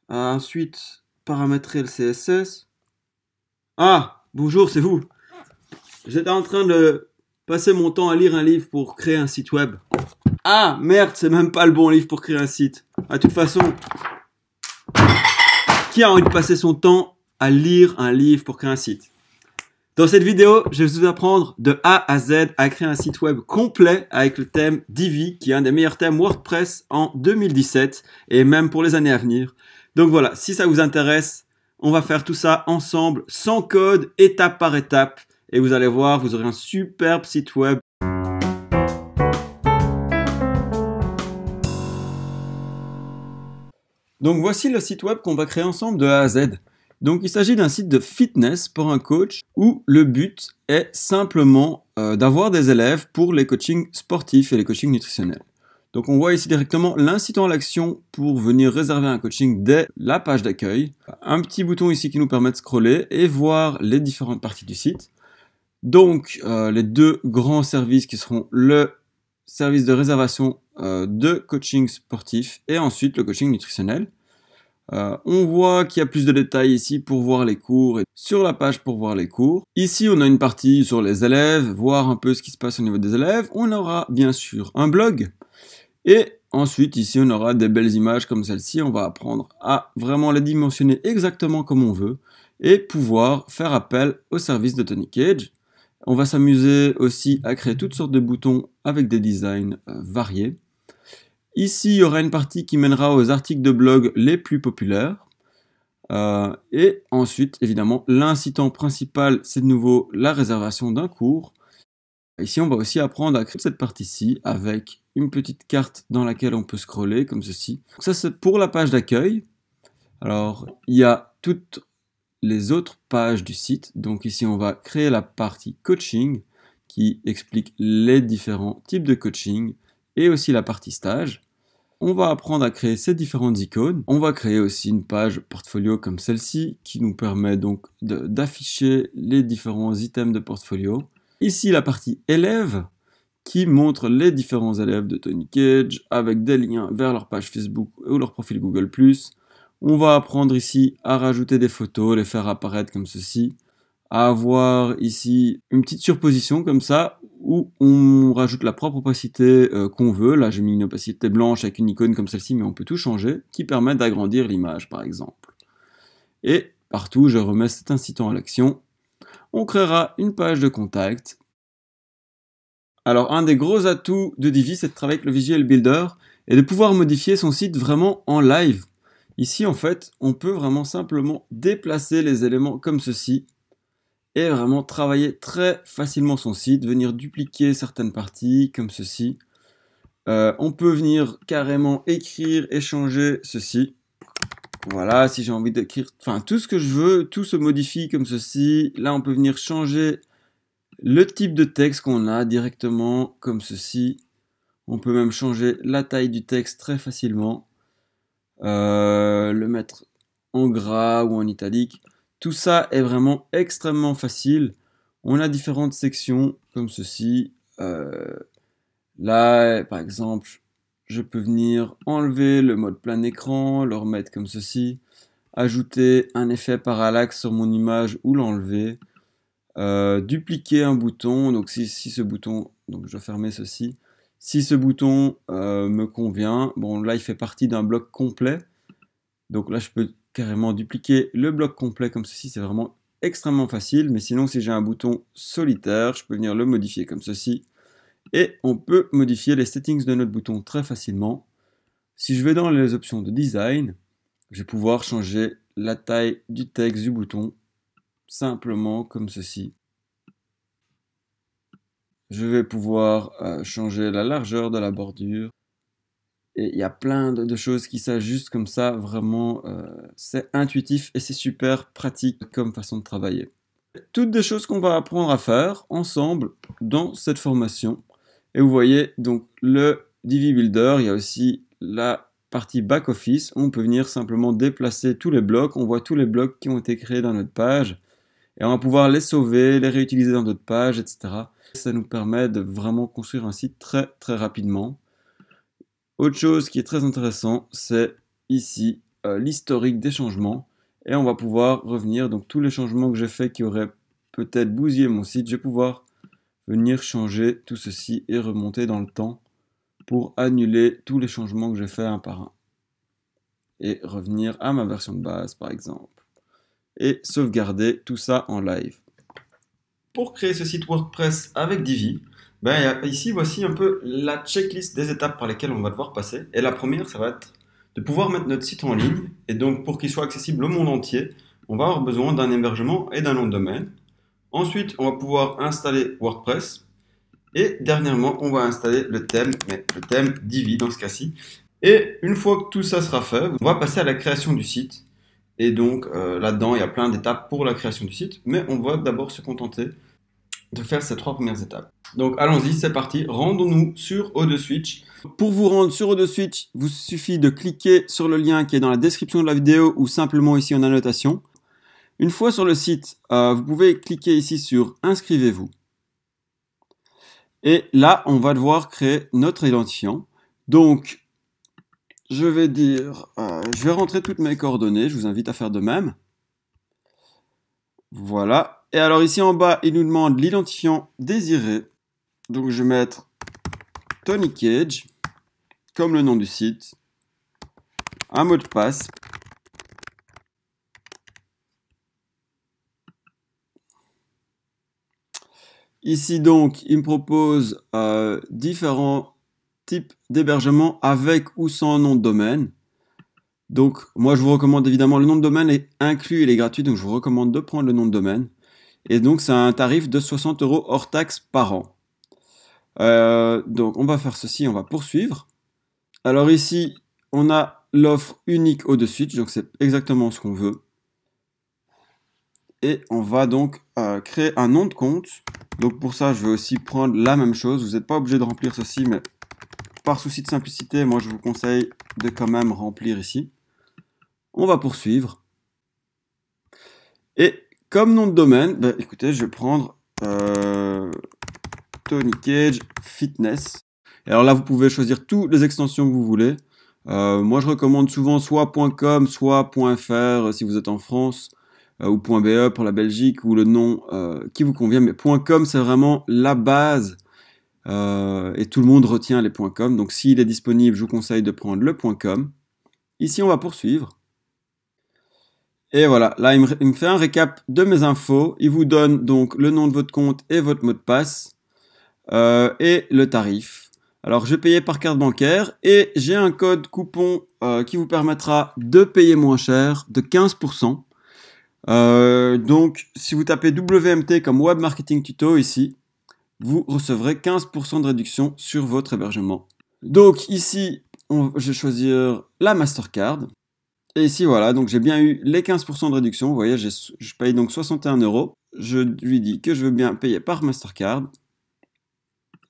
Ensuite, paramétrer le CSS. Ah, bonjour, c'est vous. J'étais en train de passer mon temps à lire un livre pour créer un site web. Ah, merde, c'est même pas le bon livre pour créer un site. De toute façon, qui a envie de passer son temps à lire un livre pour créer un site? Dans cette vidéo, je vais vous apprendre de A à Z à créer un site web complet avec le thème Divi, qui est un des meilleurs thèmes WordPress en 2017 et même pour les années à venir. Donc voilà, si ça vous intéresse, on va faire tout ça ensemble, sans code, étape par étape. Et vous allez voir, vous aurez un superbe site web. Donc voici le site web qu'on va créer ensemble de A à Z. Donc il s'agit d'un site de fitness pour un coach où le but est simplement d'avoir des élèves pour les coachings sportifs et les coachings nutritionnels. Donc on voit ici directement l'incitant à l'action pour venir réserver un coaching dès la page d'accueil. Un petit bouton ici qui nous permet de scroller et voir les différentes parties du site. Donc les deux grands services qui seront le service de réservation de coaching sportif et ensuite le coaching nutritionnel. On voit qu'il y a plus de détails ici pour voir les cours et sur la page pour voir les cours. Ici, on a une partie sur les élèves, voir un peu ce qui se passe au niveau des élèves. On aura bien sûr un blog. Et ensuite, ici, on aura des belles images comme celle-ci. On va apprendre à vraiment les dimensionner exactement comme on veut et pouvoir faire appel au service de Tony Cage. On va s'amuser aussi à créer toutes sortes de boutons avec des designs variés. Ici, il y aura une partie qui mènera aux articles de blog les plus populaires. Et ensuite, évidemment, l'incitant principal, c'est de nouveau la réservation d'un cours. Ici, on va aussi apprendre à créer cette partie-ci avec une petite carte dans laquelle on peut scroller, comme ceci. Donc ça, c'est pour la page d'accueil. Alors, il y a toutes les autres pages du site. Donc ici, on va créer la partie coaching qui explique les différents types de coaching et aussi la partie stage. On va apprendre à créer ces différentes icônes. On va créer aussi une page portfolio comme celle-ci qui nous permet donc d'afficher les différents items de portfolio. Ici, la partie élèves qui montre les différents élèves de Tony Cage avec des liens vers leur page Facebook ou leur profil Google+. On va apprendre ici à rajouter des photos, les faire apparaître comme ceci, à avoir ici une petite surposition comme ça où on rajoute la propre opacité qu'on veut. Là, j'ai mis une opacité blanche avec une icône comme celle-ci, mais on peut tout changer, qui permet d'agrandir l'image, par exemple. Et partout, je remets cet incitant à l'action. On créera une page de contact. Alors, un des gros atouts de Divi, c'est de travailler avec le Visual Builder et de pouvoir modifier son site vraiment en live. Ici, en fait, on peut vraiment simplement déplacer les éléments comme ceci et vraiment travailler très facilement son site, venir dupliquer certaines parties comme ceci. On peut venir carrément écrire et changer ceci. Voilà, si j'ai envie d'écrire, enfin tout ce que je veux, tout se modifie comme ceci. Là, on peut venir changer le type de texte qu'on a directement comme ceci. On peut même changer la taille du texte très facilement. Le mettre en gras ou en italique. Tout ça est vraiment extrêmement facile. On a différentes sections comme ceci. Là, par exemple, je peux venir enlever le mode plein écran, le remettre comme ceci, ajouter un effet parallaxe sur mon image ou l'enlever, dupliquer un bouton. Donc si ce bouton, donc je vais fermer ceci. Si ce bouton me convient, bon là il fait partie d'un bloc complet. Donc là je peux carrément dupliquer le bloc complet comme ceci, c'est vraiment extrêmement facile. Mais sinon si j'ai un bouton solitaire, je peux venir le modifier comme ceci. Et on peut modifier les settings de notre bouton très facilement. Si je vais dans les options de design, je vais pouvoir changer la taille du texte du bouton simplement comme ceci. Je vais pouvoir changer la largeur de la bordure. Et il y a plein de choses qui s'ajustent comme ça. Vraiment, c'est intuitif et c'est super pratique comme façon de travailler. Toutes des choses qu'on va apprendre à faire ensemble dans cette formation. Et vous voyez, donc le Divi Builder, il y a aussi la partie back office. On peut venir simplement déplacer tous les blocs. On voit tous les blocs qui ont été créés dans notre page. Et on va pouvoir les sauver, les réutiliser dans d'autres pages, etc. Ça nous permet de vraiment construire un site très très rapidement. Autre chose qui est très intéressant, c'est ici l'historique des changements et on va pouvoir revenir. Donc tous les changements que j'ai fait qui auraient peut-être bousillé mon site, je vais pouvoir venir changer tout ceci et remonter dans le temps pour annuler tous les changements que j'ai fait un par un. Et revenir à ma version de base par exemple. Et sauvegarder tout ça en live. Pour créer ce site WordPress avec Divi, ici voici un peu la checklist des étapes par lesquelles on va devoir passer. Et la première, ça va être de pouvoir mettre notre site en ligne. Et donc pour qu'il soit accessible au monde entier, on va avoir besoin d'un hébergement et d'un nom de domaine. Ensuite, on va pouvoir installer WordPress. Et dernièrement, on va installer le thème Divi dans ce cas-ci. Et une fois que tout ça sera fait, on va passer à la création du site. Et donc là-dedans, il y a plein d'étapes pour la création du site. Mais on va d'abord se contenter de faire ces 3 premières étapes. Donc allons-y, c'est parti. Rendons-nous sur O2Switch. Pour vous rendre sur O2Switch, il vous suffit de cliquer sur le lien qui est dans la description de la vidéo ou simplement ici en annotation. Une fois sur le site, vous pouvez cliquer ici sur Inscrivez-vous. Et là, on va devoir créer notre identifiant. Donc, je vais rentrer toutes mes coordonnées. Je vous invite à faire de même. Voilà. Et alors ici en bas, il nous demande l'identifiant désiré. Donc je vais mettre Tony Cage, comme le nom du site, un mot de passe. Ici donc, il me propose différents types d'hébergement avec ou sans nom de domaine. Donc moi je vous recommande évidemment, le nom de domaine est inclus, il est gratuit, donc je vous recommande de prendre le nom de domaine. Et donc c'est un tarif de 60 € hors taxe par an. Donc on va faire ceci, on va poursuivre. Alors ici, on a l'offre unique au-dessus, donc c'est exactement ce qu'on veut. Et on va donc créer un nom de compte. Donc pour ça, je vais aussi prendre la même chose. Vous n'êtes pas obligé de remplir ceci, mais par souci de simplicité, moi je vous conseille de quand même remplir ici. On va poursuivre. Et comme nom de domaine, écoutez, je vais prendre Tony Cage Fitness. Et alors là, vous pouvez choisir toutes les extensions que vous voulez. Moi, je recommande souvent soit .com, soit .fr si vous êtes en France, ou .be pour la Belgique, ou le nom qui vous convient. Mais .com, c'est vraiment la base. Et tout le monde retient les .com. Donc, s'il est disponible, je vous conseille de prendre le .com. Ici, on va poursuivre. Et voilà, là, il me fait un récap de mes infos. Il vous donne donc le nom de votre compte et votre mot de passe. Et le tarif. Alors, je vais payer par carte bancaire et j'ai un code coupon qui vous permettra de payer moins cher, de 15%. Donc, si vous tapez WMT comme Web Marketing Tuto ici, vous recevrez 15% de réduction sur votre hébergement. Donc ici, je vais choisir la Mastercard. Et ici, voilà, donc j'ai bien eu les 15% de réduction. Vous voyez, je paye donc 61 €. Je lui dis que je veux bien payer par Mastercard.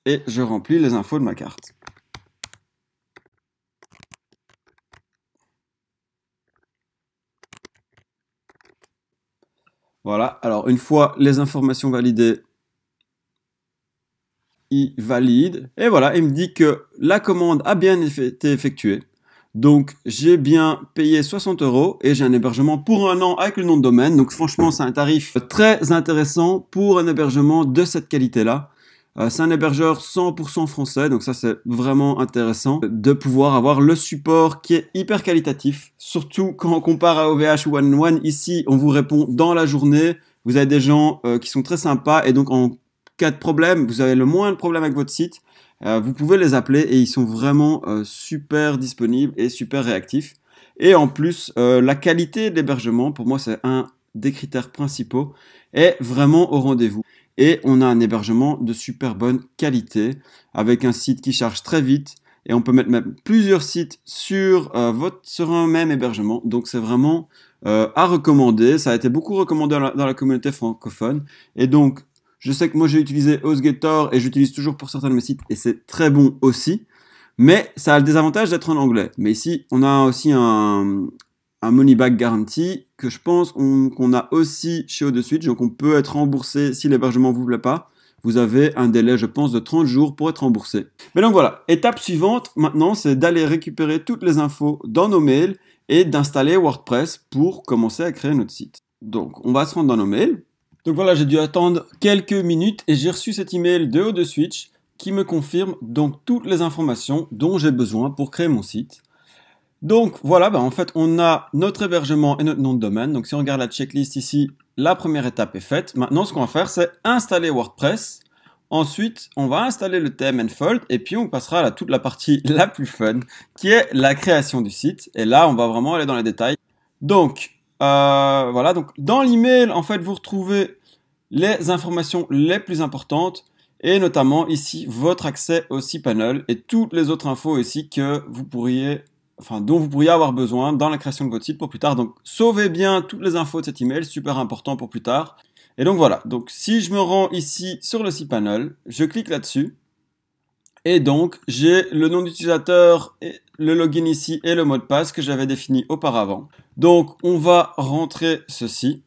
Et je remplis les infos de ma carte. Voilà, alors une fois les informations validées, il valide. Et voilà, il me dit que la commande a bien été effectuée. Donc j'ai bien payé 60 € et j'ai un hébergement pour un an avec le nom de domaine. Donc franchement, c'est un tarif très intéressant pour un hébergement de cette qualité-là. C'est un hébergeur 100% français, donc ça c'est vraiment intéressant de pouvoir avoir le support qui est hyper qualitatif. Surtout quand on compare à OVH ou One, ici on vous répond dans la journée. Vous avez des gens qui sont très sympas et donc en cas de problème, vous avez le moindre problème avec votre site, vous pouvez les appeler et ils sont vraiment super disponibles et super réactifs. Et en plus, la qualité de l'hébergement, pour moi c'est un des critères principaux, est vraiment au rendez-vous. Et on a un hébergement de super bonne qualité, avec un site qui charge très vite, et on peut mettre même plusieurs sites sur un même hébergement. Donc c'est vraiment à recommander. Ça a été beaucoup recommandé dans la communauté francophone. Et donc, je sais que moi j'ai utilisé HostGator et j'utilise toujours pour certains de mes sites, et c'est très bon aussi. Mais ça a le désavantage d'être en anglais. Mais ici, on a aussi un money back guarantee que je pense qu'on a aussi chez O2Switch. Donc on peut être remboursé si l'hébergement vous plaît pas. Vous avez un délai, je pense, de 30 jours pour être remboursé. Mais donc voilà, étape suivante maintenant, c'est d'aller récupérer toutes les infos dans nos mails et d'installer WordPress pour commencer à créer notre site. Donc, on va se rendre dans nos mails. Donc voilà, j'ai dû attendre quelques minutes et j'ai reçu cet email de HodeSwitch qui me confirme donc toutes les informations dont j'ai besoin pour créer mon site. Donc voilà, en fait, on a notre hébergement et notre nom de domaine. Donc si on regarde la checklist ici, la première étape est faite. Maintenant, ce qu'on va faire, c'est installer WordPress. Ensuite, on va installer le thème Enfold et puis on passera à toute la partie la plus fun, qui est la création du site. Et là, on va vraiment aller dans les détails. Donc, voilà. Donc, dans l'email, en fait, vous retrouvez les informations les plus importantes et notamment ici, votre accès au cPanel et toutes les autres infos ici que vous pourriez dont vous pourriez avoir besoin dans la création de votre site pour plus tard. Donc, sauvez bien toutes les infos de cet email, super important pour plus tard. Et donc voilà, donc si je me rends ici sur le cPanel, je clique là-dessus. Et donc, j'ai le nom d'utilisateur, le login ici et le mot de passe que j'avais défini auparavant. Donc, on va rentrer ceci.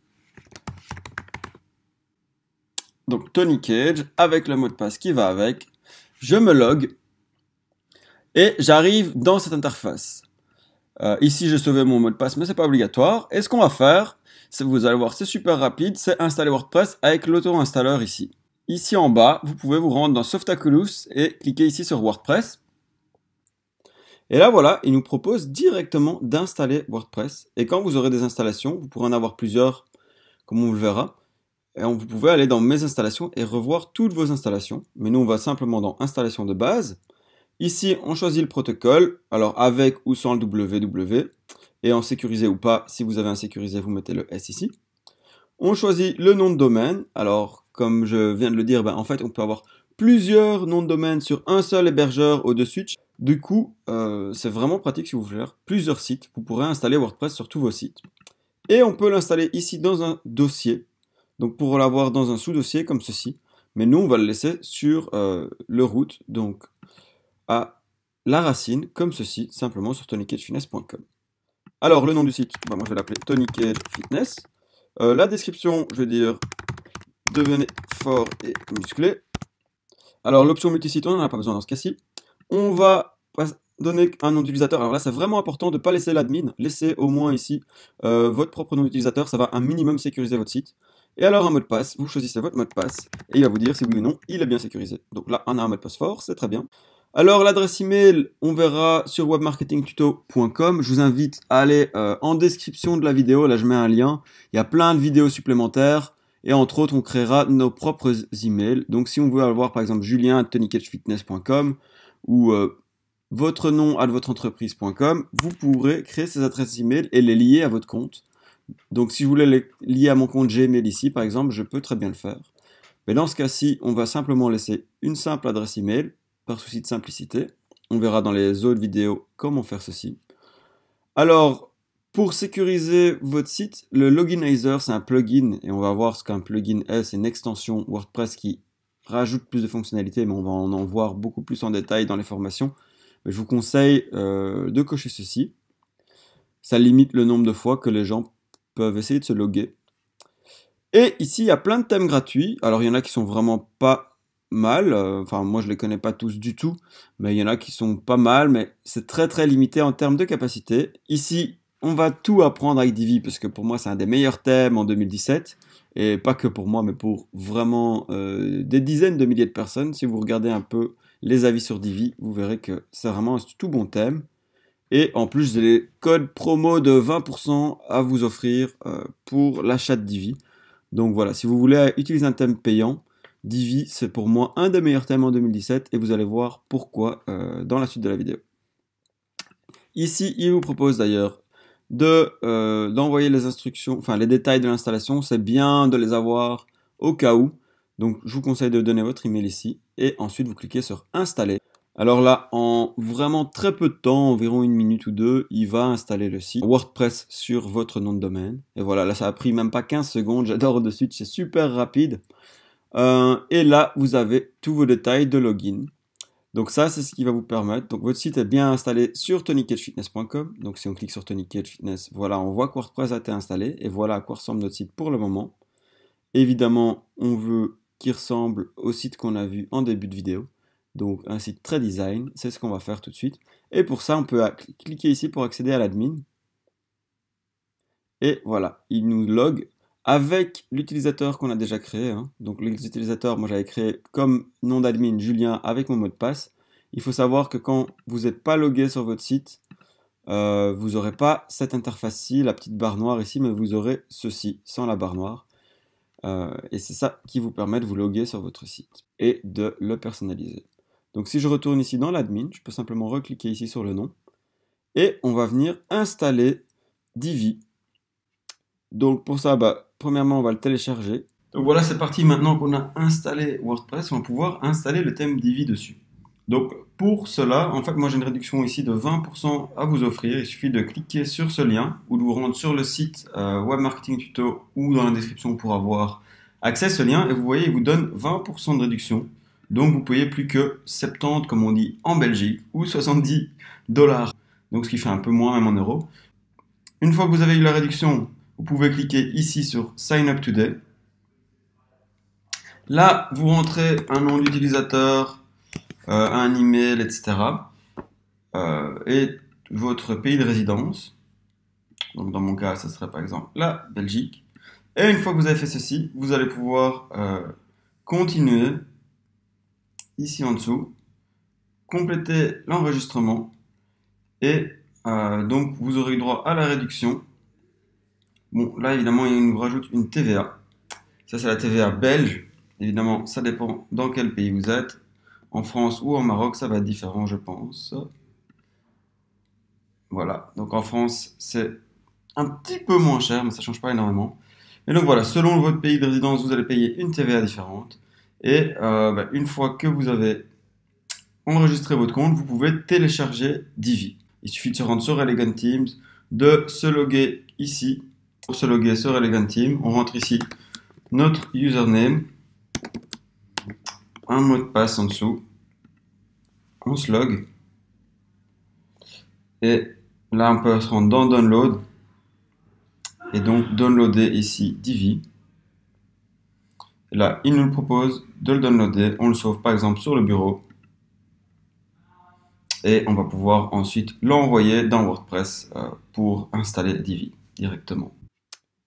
Donc, Tony Cage avec le mot de passe qui va avec. Je me log. Et j'arrive dans cette interface. Ici, j'ai sauvé mon mot de passe, mais c'est pas obligatoire. Et ce qu'on va faire, c'est, vous allez voir, c'est super rapide, c'est installer WordPress avec l'auto-installeur ici. Ici en bas, vous pouvez vous rendre dans Softaculous et cliquer ici sur WordPress. Et là, voilà, il nous propose directement d'installer WordPress. Et quand vous aurez des installations, vous pourrez en avoir plusieurs, comme on le verra. Et vous pouvez aller dans Mes installations et revoir toutes vos installations. Mais nous, on va simplement dans Installation de base. Ici, on choisit le protocole, alors avec ou sans le www, et en sécurisé ou pas, si vous avez un sécurisé, vous mettez le S ici. On choisit le nom de domaine, alors comme je viens de le dire, en fait on peut avoir plusieurs noms de domaine sur un seul hébergeur au-dessus. Du coup, c'est vraiment pratique si vous voulez faire plusieurs sites, vous pourrez installer WordPress sur tous vos sites. Et on peut l'installer ici dans un dossier, donc pour l'avoir dans un sous-dossier comme ceci, mais nous on va le laisser sur le root, donc à la racine, comme ceci, simplement sur tonycagefitness.com. Alors, le nom du site, moi je vais l'appeler Tony Cage Fitness. La description, je vais dire devenez fort et musclé. Alors, l'option multisite, on n'en a pas besoin dans ce cas-ci. On va donner un nom d'utilisateur. Alors là, c'est vraiment important de ne pas laisser l'admin. Laissez au moins ici votre propre nom d'utilisateur. Ça va un minimum sécuriser votre site. Et alors, un mot de passe. Vous choisissez votre mot de passe. Et il va vous dire si oui ou non, il est bien sécurisé. Donc là, on a un mot de passe fort, c'est très bien. Alors l'adresse email, on verra sur webmarketingtuto.com. Je vous invite à aller en description de la vidéo, là je mets un lien. Il y a plein de vidéos supplémentaires et entre autres on créera nos propres emails. Donc si on veut avoir par exemple julien@tonycagefitness.com ou votre nom @votreentreprise.com, vous pourrez créer ces adresses email et les lier à votre compte. Donc si je voulais les lier à mon compte Gmail ici par exemple, je peux très bien le faire. Mais dans ce cas-ci, on va simplement laisser une simple adresse email par souci de simplicité. On verra dans les autres vidéos comment faire ceci. Alors, pour sécuriser votre site, le Loginizer, c'est un plugin, et on va voir ce qu'un plugin est. C'est une extension WordPress qui rajoute plus de fonctionnalités, mais on va en voir beaucoup plus en détail dans les formations. Mais je vous conseille de cocher ceci. Ça limite le nombre de fois que les gens peuvent essayer de se loguer. Et ici, il y a plein de thèmes gratuits. Alors, il y en a qui sont vraiment pas mal, moi je les connais pas tous du tout, mais il y en a qui sont pas mal, mais c'est très très limité en termes de capacité. Ici, on va tout apprendre avec Divi, parce que pour moi c'est un des meilleurs thèmes en 2017, et pas que pour moi, mais pour vraiment des dizaines de milliers de personnes. Si vous regardez un peu les avis sur Divi, vous verrez que c'est vraiment un tout bon thème. Et en plus, j'ai les codes promo de 20% à vous offrir pour l'achat de Divi. Donc voilà, si vous voulez utiliser un thème payant, Divi, c'est pour moi un des meilleurs thèmes en 2017 et vous allez voir pourquoi dans la suite de la vidéo. Ici, il vous propose d'ailleurs d'envoyer les instructions, les détails de l'installation. C'est bien de les avoir au cas où. Donc, je vous conseille de donner votre email ici et ensuite vous cliquez sur installer. Alors là, en vraiment très peu de temps, environ une minute ou deux, il va installer le site WordPress sur votre nom de domaine. Et voilà, là ça a pris même pas 15 secondes, j'adore dessus, c'est super rapide. Et là, vous avez tous vos détails de login. Donc ça, c'est ce qui va vous permettre. Donc votre site est bien installé sur tonycagefitness.com. Donc si on clique sur Tony Cage Fitness, voilà, on voit que WordPress a été installé. Et voilà à quoi ressemble notre site pour le moment. Évidemment, on veut qu'il ressemble au site qu'on a vu en début de vidéo. Donc un site très design, c'est ce qu'on va faire tout de suite. Et pour ça, on peut cliquer ici pour accéder à l'admin. Et voilà, il nous log avec l'utilisateur qu'on a déjà créé. Hein. Donc les utilisateurs, moi j'avais créé comme nom d'admin Julien avec mon mot de passe. Il faut savoir que quand vous n'êtes pas logué sur votre site, vous n'aurez pas cette interface-ci, la petite barre noire ici, mais vous aurez ceci, sans la barre noire. Et c'est ça qui vous permet de vous loguer sur votre site et de le personnaliser. Donc si je retourne ici dans l'admin, je peux simplement recliquer ici sur le nom et on va venir installer Divi. Donc pour ça, premièrement, on va le télécharger. Donc voilà, c'est parti. Maintenant qu'on a installé WordPress, on va pouvoir installer le thème Divi dessus. Donc pour cela, en fait, moi j'ai une réduction ici de 20% à vous offrir. Il suffit de cliquer sur ce lien ou de vous rendre sur le site Web Marketing Tuto ou dans la description pour avoir accès à ce lien. Et vous voyez, il vous donne 20% de réduction. Donc vous payez plus que 70, comme on dit en Belgique, ou 70 $. Donc ce qui fait un peu moins même en euros. Une fois que vous avez eu la réduction, vous pouvez cliquer ici sur Sign Up Today. Là, vous rentrez un nom d'utilisateur, un email, etc. Et votre pays de résidence. Donc dans mon cas, ce serait par exemple la Belgique. Et une fois que vous avez fait ceci, vous allez pouvoir continuer ici en dessous, compléter l'enregistrement et donc vous aurez eu droit à la réduction. Bon, là évidemment, il nous rajoute une TVA. Ça, c'est la TVA belge. Évidemment, ça dépend dans quel pays vous êtes. En France ou au Maroc, ça va être différent, je pense. Voilà, donc en France, c'est un petit peu moins cher, mais ça ne change pas énormément. Et donc voilà, selon votre pays de résidence, vous allez payer une TVA différente. Et une fois que vous avez enregistré votre compte, vous pouvez télécharger Divi. Il suffit de se rendre sur Elegant Teams, de se loguer ici. Pour se loguer sur Elegant Teams, on rentre ici notre username, un mot de passe en dessous, on se log. Et là, on peut se rendre dans Download. Et donc, downloader ici Divi. Et là, il nous propose de le downloader. On le sauve par exemple sur le bureau. Et on va pouvoir ensuite l'envoyer dans WordPress pour installer Divi directement.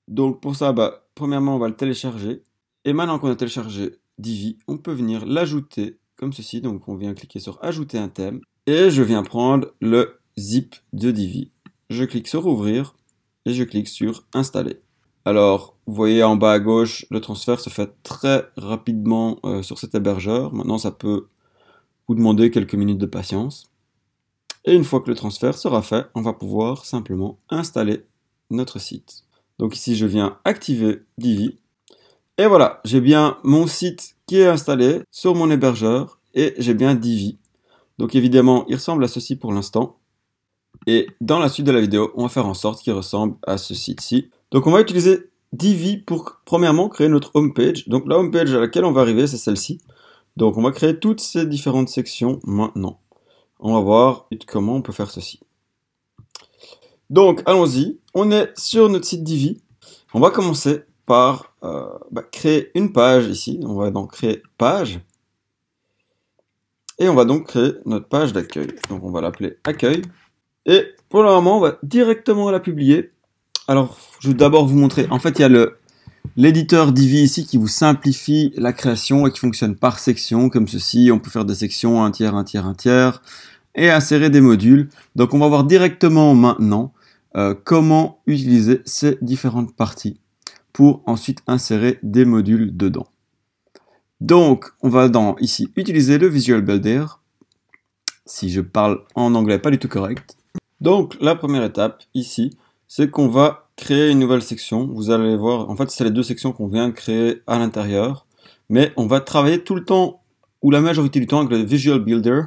Donc pour ça, premièrement, on va le télécharger. Et maintenant qu'on a téléchargé Divi, on peut venir l'ajouter comme ceci. Donc on vient cliquer sur Ajouter un thème. Et je viens prendre le zip de Divi. Je clique sur Ouvrir et je clique sur Installer. Alors, vous voyez en bas à gauche, le transfert se fait très rapidement sur cet hébergeur. Maintenant, ça peut vous demander quelques minutes de patience. Et une fois que le transfert sera fait, on va pouvoir simplement installer notre site. Donc ici, je viens activer Divi. Et voilà, j'ai bien mon site qui est installé sur mon hébergeur et j'ai bien Divi. Donc évidemment, il ressemble à ceci pour l'instant. Et dans la suite de la vidéo, on va faire en sorte qu'il ressemble à ce site-ci. Donc on va utiliser Divi pour premièrement créer notre homepage. Donc la homepage à laquelle on va arriver, c'est celle-ci. Donc on va créer toutes ces différentes sections maintenant. On va voir comment on peut faire ceci. Donc allons-y, on est sur notre site Divi. On va commencer par créer une page ici. On va donc créer page. Et on va donc créer notre page d'accueil. Donc on va l'appeler accueil. Et pour le moment, on va directement la publier. Alors, je vais d'abord vous montrer. En fait, il y a l'éditeur Divi ici qui vous simplifie la création et qui fonctionne par section, comme ceci. On peut faire des sections, un tiers, un tiers, un tiers, et insérer des modules. Donc, on va voir directement maintenant comment utiliser ces différentes parties pour ensuite insérer des modules dedans. Donc, on va ici utiliser le Visual Builder. Si je parle en anglais pas du tout correct. Donc, la première étape ici, c'est qu'on va créer une nouvelle section. Vous allez voir, en fait, c'est les deux sections qu'on vient de créer à l'intérieur. Mais on va travailler tout le temps, ou la majorité du temps, avec le Visual Builder,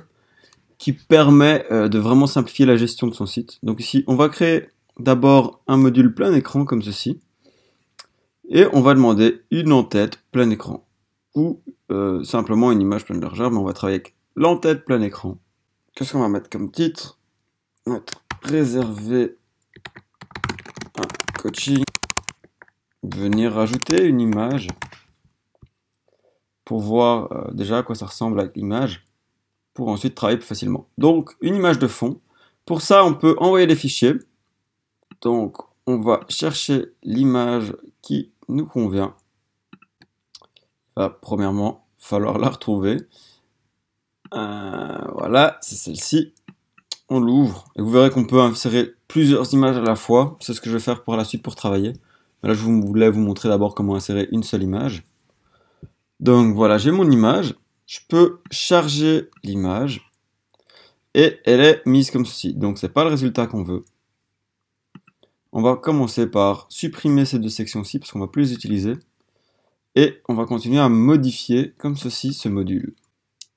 qui permet de vraiment simplifier la gestion de son site. Donc ici, on va créer d'abord un module plein écran, comme ceci. Et on va demander une en-tête plein écran. Ou simplement une image pleine largeur, mais on va travailler avec l'en-tête plein écran. Qu'est-ce qu'on va mettre comme titre? Mettre réservé un coaching. Venir rajouter une image pour voir déjà à quoi ça ressemble avec l'image, pour ensuite travailler plus facilement. Donc une image de fond. Pour ça, on peut envoyer des fichiers. Donc on va chercher l'image qui nous convient. Il va premièrement falloir la retrouver. Voilà, c'est celle-ci. On l'ouvre et vous verrez qu'on peut insérer plusieurs images à la fois. C'est ce que je vais faire pour la suite pour travailler. Là, je voulais vous montrer d'abord comment insérer une seule image. Donc voilà, j'ai mon image. Je peux charger l'image et elle est mise comme ceci. Donc c'est pas le résultat qu'on veut. On va commencer par supprimer ces deux sections-ci parce qu'on va plus les utiliser. Et on va continuer à modifier comme ceci ce module.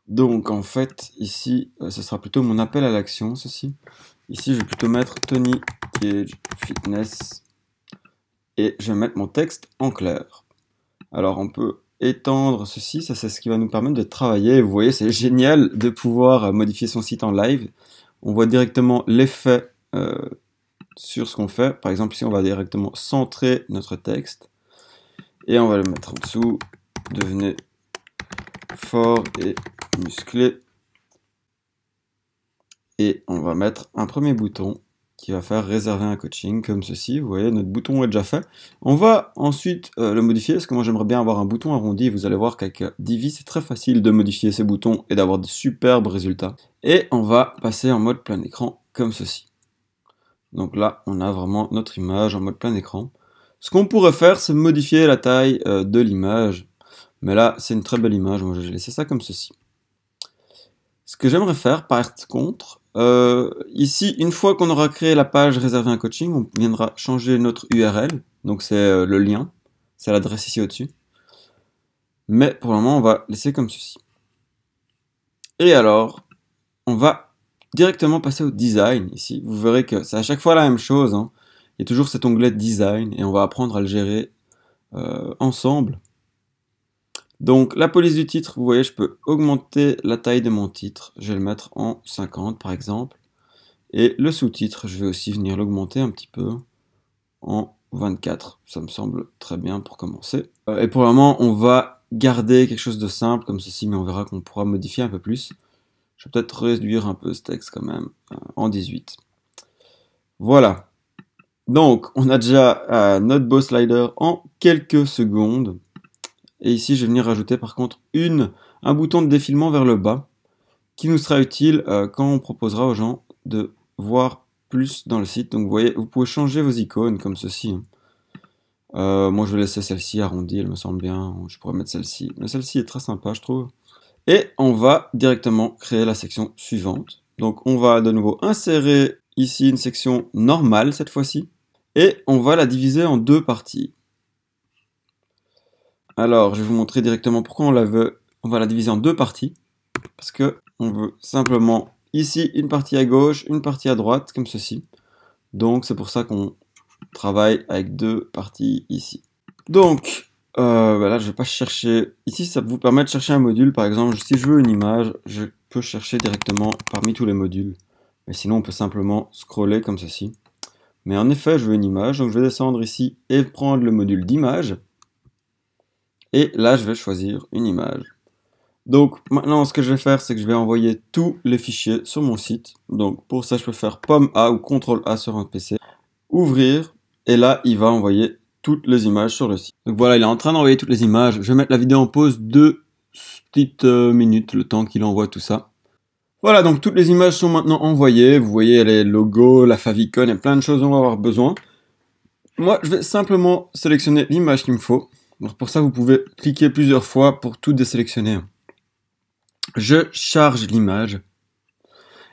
Donc en fait, ici, ce sera plutôt mon appel à l'action, ceci. Ici, je vais plutôt mettre Tony Cage Fitness. Et je vais mettre mon texte en clair. Alors on peut étendre ceci, ça c'est ce qui va nous permettre de travailler. Vous voyez, c'est génial de pouvoir modifier son site en live. On voit directement l'effet sur ce qu'on fait. Par exemple, ici, on va directement centrer notre texte. Et on va le mettre en dessous. Devenez fort et musclé. Et on va mettre un premier bouton qui va faire réserver un coaching comme ceci. Vous voyez, notre bouton est déjà fait. On va ensuite le modifier parce que moi j'aimerais bien avoir un bouton arrondi. Vous allez voir qu'avec Divi, c'est très facile de modifier ces boutons et d'avoir de superbes résultats. Et on va passer en mode plein écran comme ceci. Donc là, on a vraiment notre image en mode plein écran. Ce qu'on pourrait faire, c'est modifier la taille de l'image. Mais là, c'est une très belle image. Moi, j'ai laissé ça comme ceci. Ce que j'aimerais faire, par contre, ici, une fois qu'on aura créé la page réservée à un coaching, on viendra changer notre URL. Donc, c'est le lien. C'est l'adresse ici au-dessus. Mais pour le moment, on va laisser comme ceci. Et alors, on va directement passer au design ici. Vous verrez que c'est à chaque fois la même chose. Hein. Il y a toujours cet onglet design et on va apprendre à le gérer ensemble. Donc la police du titre, vous voyez, je peux augmenter la taille de mon titre. Je vais le mettre en 50 par exemple. Et le sous-titre, je vais aussi venir l'augmenter un petit peu en 24. Ça me semble très bien pour commencer. Et pour le moment, on va garder quelque chose de simple comme ceci, mais on verra qu'on pourra modifier un peu plus. Je vais peut-être réduire un peu ce texte quand même en 18. Voilà. Donc, on a déjà notre beau slider en quelques secondes. Et ici, je vais venir rajouter par contre un bouton de défilement vers le bas qui nous sera utile quand on proposera aux gens de voir plus dans le site. Donc, vous voyez, vous pouvez changer vos icônes comme ceci. Moi, je vais laisser celle-ci arrondie, elle me semble bien. Je pourrais mettre celle-ci. Mais celle-ci est très sympa, je trouve. Et on va directement créer la section suivante. Donc, on va de nouveau insérer ici une section normale cette fois-ci. Et on va la diviser en deux parties. Alors, je vais vous montrer directement pourquoi on va la diviser en deux parties. Parce que on veut simplement ici une partie à gauche, une partie à droite, comme ceci. Donc, c'est pour ça qu'on travaille avec deux parties ici. Donc, là, je ne vais pas chercher. Ici, ça vous permet de chercher un module. Par exemple, si je veux une image, je peux chercher directement parmi tous les modules. Mais sinon, on peut simplement scroller comme ceci. Mais en effet, je veux une image. Donc, je vais descendre ici et prendre le module d'image. Et là, je vais choisir une image. Donc, maintenant, ce que je vais faire, c'est que je vais envoyer tous les fichiers sur mon site. Donc, pour ça, je peux faire POM-A ou CTRL-A sur un PC. Ouvrir. Et là, il va envoyer toutes les images sur le site. Donc voilà, il est en train d'envoyer toutes les images. Je vais mettre la vidéo en pause 2 petites minutes, le temps qu'il envoie tout ça. Voilà, donc toutes les images sont maintenant envoyées. Vous voyez les logos, la favicon et plein de choses dont on va avoir besoin. Moi, je vais simplement sélectionner l'image qu'il me faut. Donc pour ça, vous pouvez cliquer plusieurs fois pour tout désélectionner. Je charge l'image.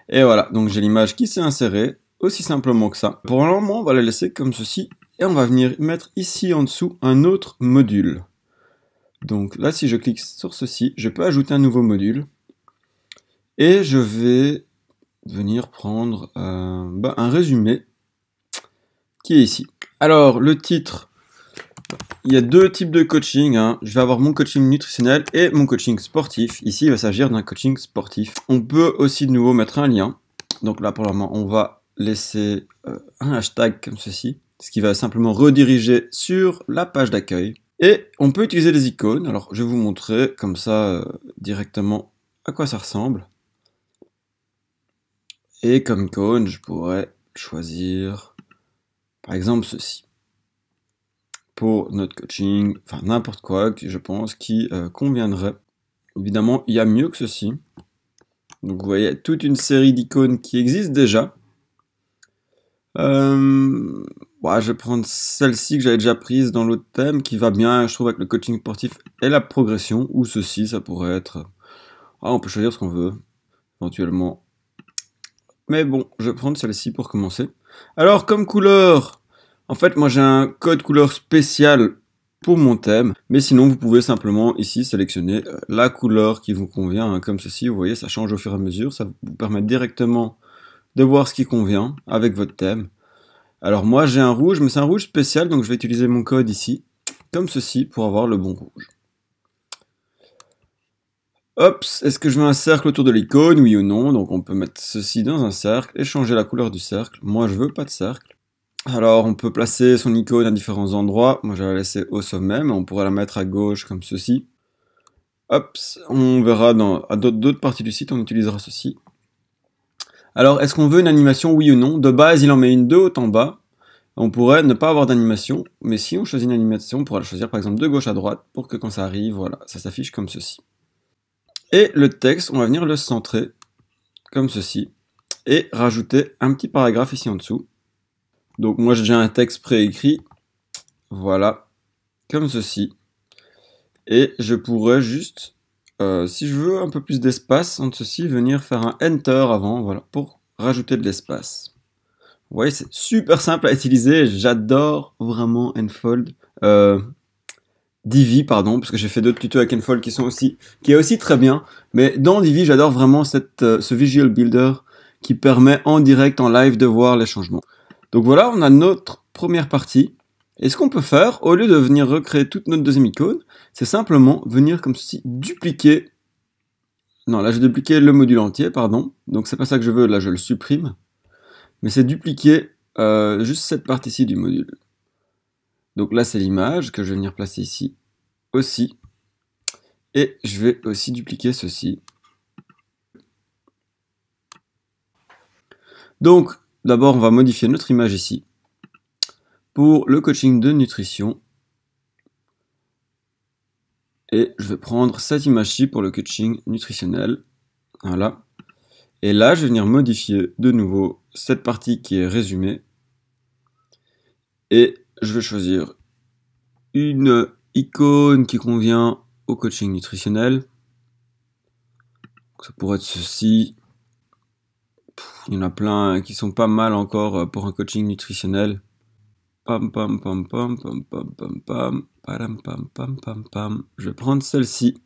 Et voilà, donc j'ai l'image qui s'est insérée, aussi simplement que ça. Pour le moment, on va la laisser comme ceci. Et on va venir mettre ici en dessous un autre module. Donc là, si je clique sur ceci, je peux ajouter un nouveau module. Et je vais venir prendre un résumé qui est ici. Alors, le titre, il y a deux types de coaching. Hein. Je vais avoir mon coaching nutritionnel et mon coaching sportif. Ici, il va s'agir d'un coaching sportif. On peut aussi de nouveau mettre un lien. Donc là, pour le moment, on va laisser un hashtag comme ceci. Ce qui va simplement rediriger sur la page d'accueil. Et on peut utiliser les icônes. Alors, je vais vous montrer comme ça directement à quoi ça ressemble. Et comme icône, je pourrais choisir Par exemple ceci. Pour notre coaching, enfin n'importe quoi, je pense, qui conviendrait. Évidemment, il y a mieux que ceci. Donc vous voyez toute une série d'icônes qui existent déjà. Ouais, je vais prendre celle-ci que j'avais déjà prise dans l'autre thème, qui va bien, je trouve, avec le coaching sportif et la progression, ou ceci, ça pourrait être... Ah, on peut choisir ce qu'on veut, éventuellement. Mais bon, je vais prendre celle-ci pour commencer. Alors, comme couleur, en fait, moi j'ai un code couleur spécial pour mon thème, mais sinon vous pouvez simplement ici sélectionner la couleur qui vous convient, hein, comme ceci, vous voyez, ça change au fur et à mesure, ça vous permet directement de voir ce qui convient avec votre thème. Alors moi j'ai un rouge, mais c'est un rouge spécial, donc je vais utiliser mon code ici, comme ceci, pour avoir le bon rouge. Hop, est-ce que je veux un cercle autour de l'icône, oui ou non? Donc on peut mettre ceci dans un cercle et changer la couleur du cercle. Moi je veux pas de cercle. Alors on peut placer son icône à différents endroits. Moi je vais la laisser au sommet, mais on pourrait la mettre à gauche comme ceci. Hop, on verra dans d'autres parties du site, on utilisera ceci. Alors est-ce qu'on veut une animation, oui ou non? De base il en met une de haut en bas. On pourrait ne pas avoir d'animation, mais si on choisit une animation, on pourra la choisir par exemple de gauche à droite pour que quand ça arrive, voilà, ça s'affiche comme ceci. Et le texte, on va venir le centrer comme ceci et rajouter un petit paragraphe ici en dessous. Donc moi j'ai déjà un texte préécrit, voilà, comme ceci. Et je pourrais juste, si je veux un peu plus d'espace entre ceci, venir faire un Enter avant, voilà, pour rajouter de l'espace. Vous voyez, c'est super simple à utiliser, j'adore vraiment Enfold. Divi, pardon, parce que j'ai fait d'autres tutos avec Enfold qui est aussi très bien. Mais dans Divi, j'adore vraiment ce Visual Builder qui permet en direct, en live, de voir les changements. Donc voilà, on a notre première partie. Et ce qu'on peut faire, au lieu de venir recréer toute notre deuxième icône, c'est simplement venir comme ceci, dupliquer. Non, là j'ai dupliqué le module entier, pardon. Donc c'est pas ça que je veux, là je le supprime. Mais c'est dupliquer juste cette partie-ci du module. Donc là c'est l'image que je vais venir placer ici aussi. Et je vais aussi dupliquer ceci. Donc d'abord on va modifier notre image ici. Pour le coaching de nutrition. Et je vais prendre cette image-ci pour le coaching nutritionnel. Voilà. Et là, je vais venir modifier de nouveau cette partie qui est résumée. Et je vais choisir une icône qui convient au coaching nutritionnel. Ça pourrait être ceci. Il y en a plein qui sont pas mal encore pour un coaching nutritionnel. Pam pam pam pam pam pam pam pam pam pam pam pam pam. Je vais prendre celle-ci.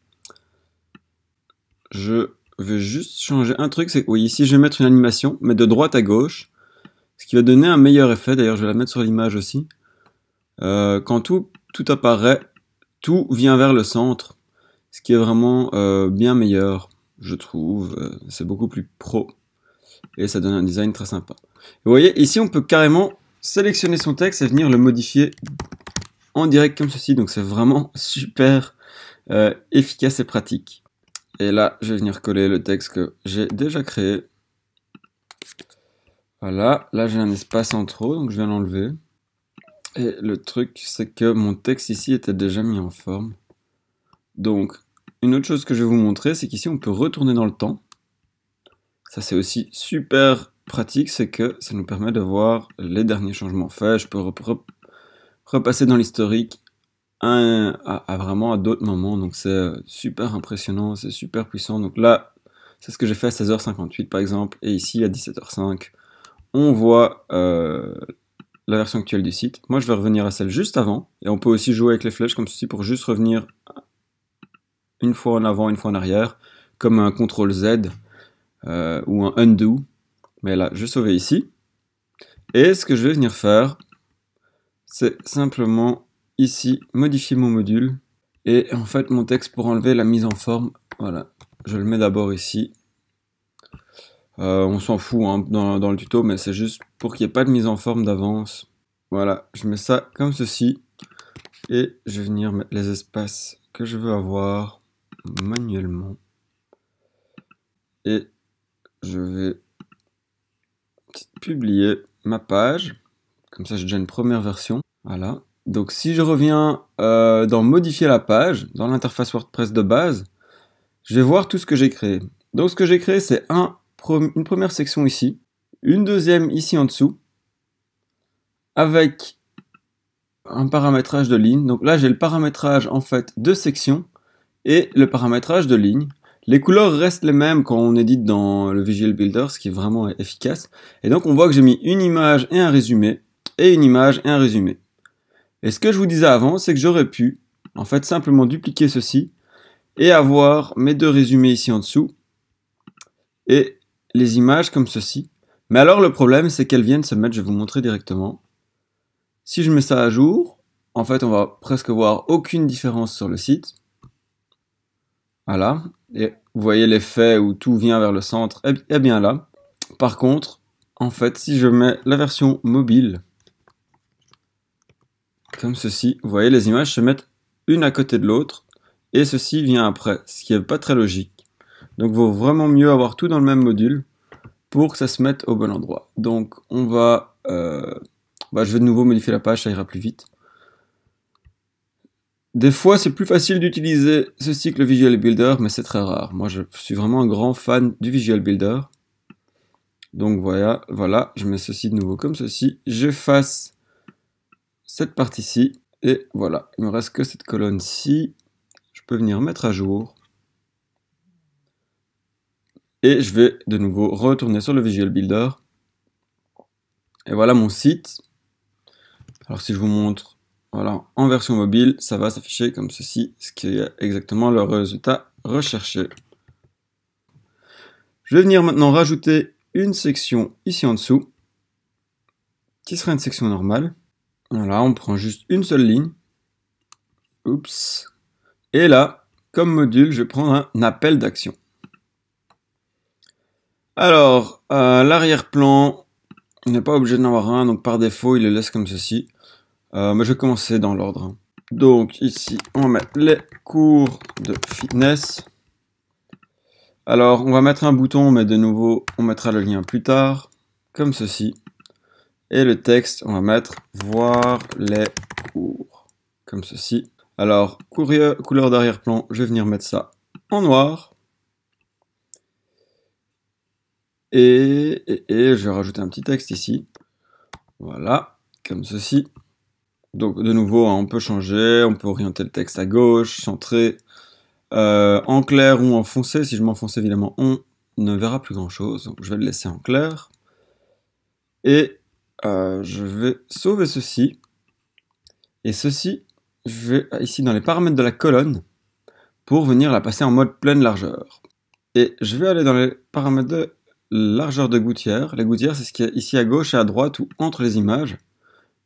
Je vais juste changer un truc, c'est que oui, ici je vais mettre une animation, mais de droite à gauche, ce qui va donner un meilleur effet. D'ailleurs, je vais la mettre sur l'image aussi. Quand tout apparaît, tout vient vers le centre, ce qui est vraiment bien meilleur, je trouve. C'est beaucoup plus pro et ça donne un design très sympa. Vous voyez, ici on peut carrément sélectionner son texte et venir le modifier en direct comme ceci, donc c'est vraiment super efficace et pratique. Et là, je vais venir coller le texte que j'ai déjà créé. Voilà, là j'ai un espace en trop, donc je viens l'enlever. Et le truc, c'est que mon texte ici était déjà mis en forme. Donc, une autre chose que je vais vous montrer, c'est qu'ici on peut retourner dans le temps. Ça c'est aussi super pratique, c'est que ça nous permet de voir les derniers changements faits. Je peux repasser dans l'historique vraiment à d'autres moments, donc c'est super impressionnant, c'est super puissant. Donc là, c'est ce que j'ai fait à 16h58 par exemple, et ici à 17h05, on voit la version actuelle du site. Moi je vais revenir à celle juste avant, et on peut aussi jouer avec les flèches comme ceci pour juste revenir une fois en avant, une fois en arrière, comme un CTRL Z ou un undo. Mais là, je vais sauver ici. Et ce que je vais venir faire, c'est simplement ici modifier mon module. Et en fait, mon texte pour enlever la mise en forme, voilà, je le mets d'abord ici. On s'en fout hein, dans le tuto, mais c'est juste pour qu'il n'y ait pas de mise en forme d'avance. Voilà, je mets ça comme ceci. Et je vais venir mettre les espaces que je veux avoir manuellement. Et je vais publier ma page Comme ça, j'ai déjà une première version. Voilà. Donc si je reviens dans modifier la page, dans l'interface WordPress de base, je vais voir tout ce que j'ai créé. Donc ce que j'ai créé, c'est une première section ici, une deuxième ici en dessous, avec un paramétrage de ligne. Donc là, j'ai le paramétrage en fait de section et le paramétrage de ligne. Les couleurs restent les mêmes quand on édite dans le Visual Builder, ce qui est vraiment efficace. Et donc on voit que j'ai mis une image et un résumé, et une image et un résumé. Et ce que je vous disais avant, c'est que j'aurais pu en fait simplement dupliquer ceci et avoir mes deux résumés ici en dessous et les images comme ceci. Mais alors le problème, c'est qu'elles viennent se mettre, je vais vous montrer directement. Si je mets ça à jour, en fait on va presque voir aucune différence sur le site. Voilà, et vous voyez l'effet où tout vient vers le centre, est bien là. Par contre, en fait, si je mets la version mobile, comme ceci, vous voyez les images se mettent une à côté de l'autre, et ceci vient après, ce qui n'est pas très logique. Donc il vaut vraiment mieux avoir tout dans le même module pour que ça se mette au bon endroit. Donc on va... je vais de nouveau modifier la page, ça ira plus vite. Des fois, c'est plus facile d'utiliser ceci que le Visual Builder, mais c'est très rare. Moi, je suis vraiment un grand fan du Visual Builder. Donc voilà, je mets ceci de nouveau comme ceci. J'efface cette partie-ci, et voilà. Il me reste que cette colonne-ci. Je peux venir mettre à jour. Et je vais de nouveau retourner sur le Visual Builder. Et voilà mon site. Alors si je vous montre... Voilà, en version mobile, ça va s'afficher comme ceci, ce qui est exactement le résultat recherché. Je vais venir maintenant rajouter une section ici en dessous, qui sera une section normale. Voilà, on prend juste une seule ligne. Oups. Et là, comme module, je vais prendre un appel d'action. Alors, l'arrière-plan, on n'est pas obligé d'en avoir un, donc par défaut, il le laisse comme ceci. Mais je vais commencer dans l'ordre. Donc ici, on va mettre les cours de fitness. Alors, on va mettre un bouton, mais de nouveau, on mettra le lien plus tard, comme ceci. Et le texte, on va mettre « Voir les cours », comme ceci. Alors, couleur d'arrière-plan, je vais venir mettre ça en noir. Et je vais rajouter un petit texte ici. Voilà, comme ceci. Donc de nouveau, on peut changer, on peut orienter le texte à gauche, centrer, en clair ou en foncé. Si je m'enfonce évidemment, on ne verra plus grand chose. Donc je vais le laisser en clair. Et je vais sauver ceci. Et ceci, je vais ici dans les paramètres de la colonne pour venir la passer en mode pleine largeur. Et je vais aller dans les paramètres de largeur de gouttière. Les gouttières, c'est ce qui est ici à gauche et à droite ou entre les images.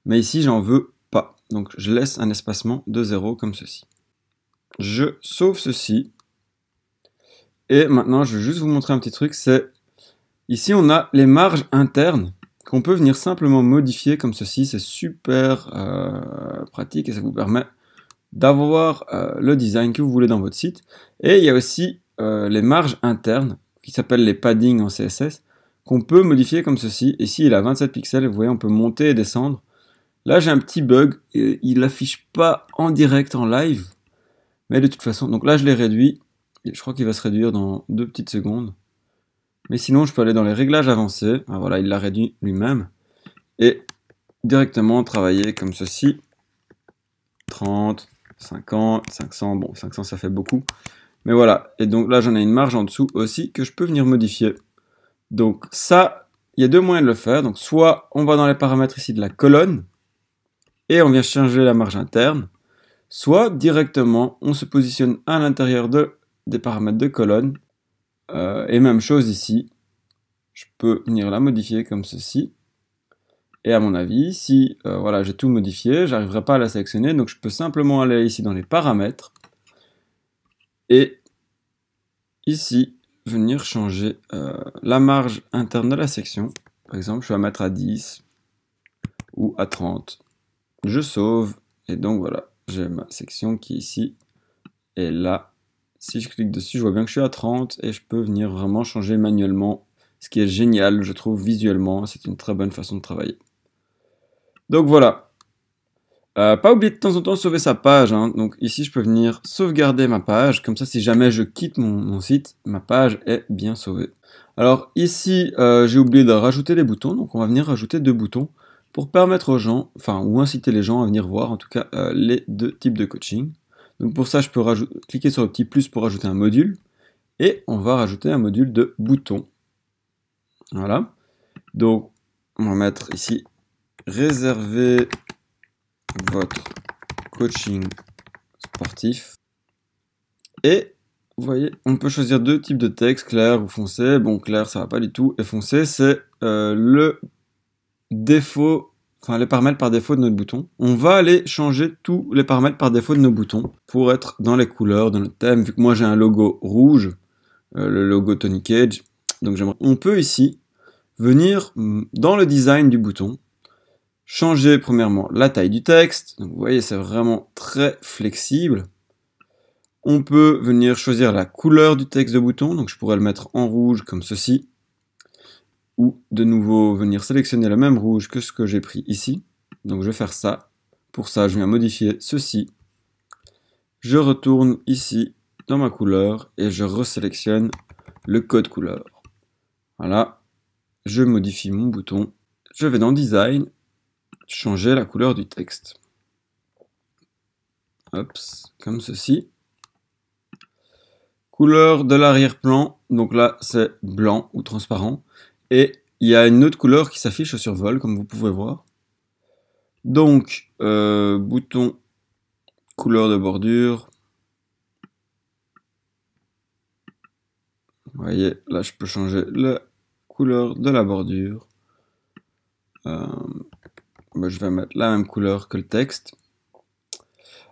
Mais ici, j'en veux pas. Donc je laisse un espacement de 0 comme ceci. Je sauve ceci. Et maintenant, je vais juste vous montrer un petit truc. C'est ici, on a les marges internes qu'on peut venir simplement modifier comme ceci. C'est super pratique et ça vous permet d'avoir le design que vous voulez dans votre site. Et il y a aussi les marges internes qui s'appellent les paddings en CSS qu'on peut modifier comme ceci. Ici, il a 27 pixels. Vous voyez, on peut monter et descendre. Là, j'ai un petit bug, et il n'affiche pas en direct, en live, mais de toute façon, donc là, je l'ai réduit, et je crois qu'il va se réduire dans 2 petites secondes, mais sinon, je peux aller dans les réglages avancés, ah, voilà, il l'a réduit lui-même, et directement travailler comme ceci, 30, 50, 500, bon, 500, ça fait beaucoup, mais voilà, et donc là, j'en ai une marge en dessous aussi, que je peux venir modifier. Donc ça, il y a deux moyens de le faire, donc soit on va dans les paramètres ici de la colonne, et on vient changer la marge interne, soit directement on se positionne à l'intérieur des paramètres de colonne, et même chose ici, je peux venir la modifier comme ceci, et à mon avis, si voilà, j'ai tout modifié, j'arriverai pas à la sélectionner, donc je peux simplement aller ici dans les paramètres, et ici, venir changer la marge interne de la section, par exemple je vais la mettre à 10, ou à 30, je sauve, et donc voilà, j'ai ma section qui est ici, et là, si je clique dessus, je vois bien que je suis à 30, et je peux venir vraiment changer manuellement, ce qui est génial, je trouve, visuellement, c'est une très bonne façon de travailler. Donc voilà. Pas oublier de temps en temps sauver sa page, hein. Donc ici, je peux venir sauvegarder ma page. Comme ça, si jamais je quitte mon site, ma page est bien sauvée. Alors ici, j'ai oublié de rajouter les boutons. Donc on va venir rajouter 2 boutons pour permettre aux gens, enfin, ou inciter les gens à venir voir, en tout cas, les 2 types de coaching. Donc pour ça, je peux cliquer sur le petit plus pour rajouter un module. Et on va rajouter un module de boutons. Voilà. Donc, on va mettre ici réserver votre coaching sportif. Et vous voyez, on peut choisir 2 types de texte, clair ou foncé. Bon, clair, ça va pas du tout. Et foncé, c'est le défaut, enfin les paramètres par défaut de notre bouton. On va aller changer tous les paramètres par défaut de nos boutons pour être dans les couleurs de notre thème. Vu que moi j'ai un logo rouge, le logo Tony Cage, donc on peut ici venir dans le design du bouton, changer premièrement la taille du texte. Donc vous voyez, c'est vraiment très flexible. On peut venir choisir la couleur du texte de bouton, donc je pourrais le mettre en rouge comme ceci, ou de nouveau venir sélectionner le même rouge que ce que j'ai pris ici. Donc je vais faire ça. Pour ça, je viens modifier ceci. Je retourne ici dans ma couleur et je resélectionne le code couleur. Voilà. Je modifie mon bouton. Je vais dans Design, changer la couleur du texte. Hop, comme ceci. Couleur de l'arrière-plan, donc là c'est blanc ou transparent. Et il y a une autre couleur qui s'affiche au survol, comme vous pouvez voir. Donc, bouton, couleur de bordure. Vous voyez, là je peux changer la couleur de la bordure. Je vais mettre la même couleur que le texte.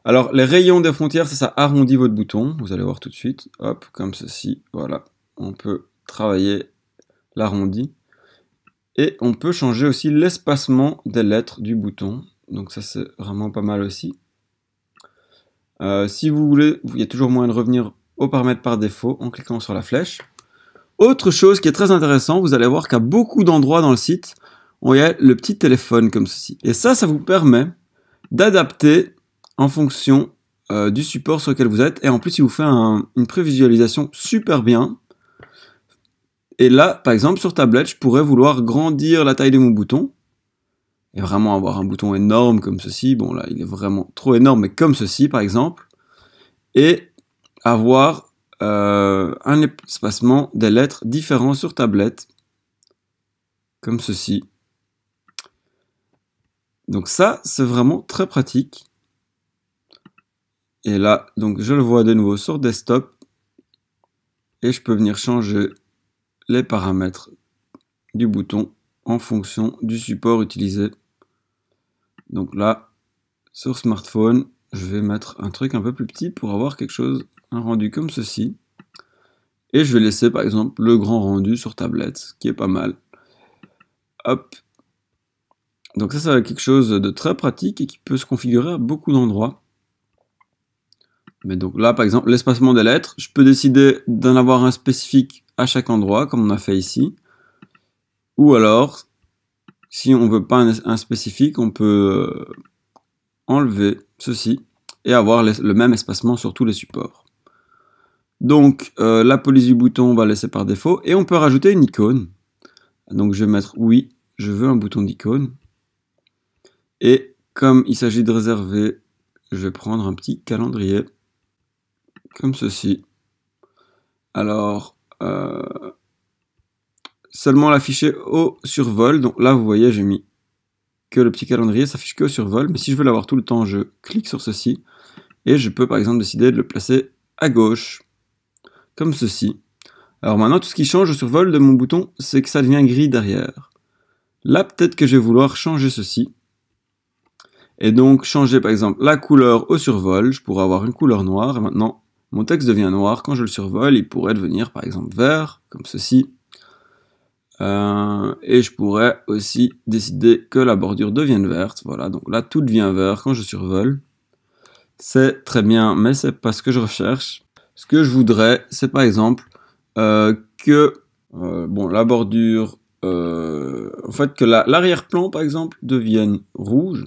Alors, les rayons des frontières, ça arrondit votre bouton. Vous allez voir tout de suite. Hop, comme ceci. Voilà. On peut travailler l'arrondi. Et on peut changer aussi l'espacement des lettres du bouton. Donc ça, c'est vraiment pas mal aussi. Si vous voulez, il y a toujours moyen de revenir aux paramètres par défaut en cliquant sur la flèche. Autre chose qui est très intéressant, vous allez voir qu'à beaucoup d'endroits dans le site, il y a le petit téléphone comme ceci. Et ça vous permet d'adapter en fonction du support sur lequel vous êtes. Et en plus, il vous fait une prévisualisation super bien. Et là, par exemple, sur tablette, je pourrais vouloir grandir la taille de mon bouton. Et vraiment avoir un bouton énorme comme ceci. Bon, là, il est vraiment trop énorme, mais comme ceci, par exemple. Et avoir un espacement des lettres différents sur tablette. Comme ceci. Donc ça, c'est vraiment très pratique. Et là, donc je le vois de nouveau sur desktop. Et je peux venir changer les paramètres du bouton en fonction du support utilisé. Donc là, sur smartphone, je vais mettre un truc un peu plus petit pour avoir quelque chose, un rendu comme ceci. Et je vais laisser par exemple le grand rendu sur tablette, qui est pas mal. Hop. Donc ça, c'est quelque chose de très pratique et qui peut se configurer à beaucoup d'endroits. Mais donc là, par exemple, l'espacement des lettres, je peux décider d'en avoir un spécifique à chaque endroit, comme on a fait ici. Ou alors, si on veut pas un spécifique, on peut enlever ceci et avoir le même espacement sur tous les supports. Donc, la police du bouton, on va laisser par défaut. Et on peut rajouter une icône. Donc, je vais mettre oui, je veux un bouton d'icône. Et comme il s'agit de réserver, je vais prendre un petit calendrier. Comme ceci. Alors, seulement l'afficher au survol. Donc là, vous voyez, j'ai mis que le petit calendrier s'affiche que au survol. Mais si je veux l'avoir tout le temps, je clique sur ceci. Et je peux, par exemple, décider de le placer à gauche. Comme ceci. Alors maintenant, tout ce qui change au survol de mon bouton, c'est que ça devient gris derrière. Là, peut-être que je vais vouloir changer ceci. Et donc, changer, par exemple, la couleur au survol. Je pourrais avoir une couleur noire. Et maintenant, mon texte devient noir. Quand je le survole, il pourrait devenir, par exemple, vert, comme ceci. Et je pourrais aussi décider que la bordure devienne verte. Voilà, donc là, tout devient vert quand je survole. C'est très bien, mais c'est pas ce que je recherche. Ce que je voudrais, c'est par exemple que la bordure en fait, que l'arrière-plan, par exemple, devienne rouge.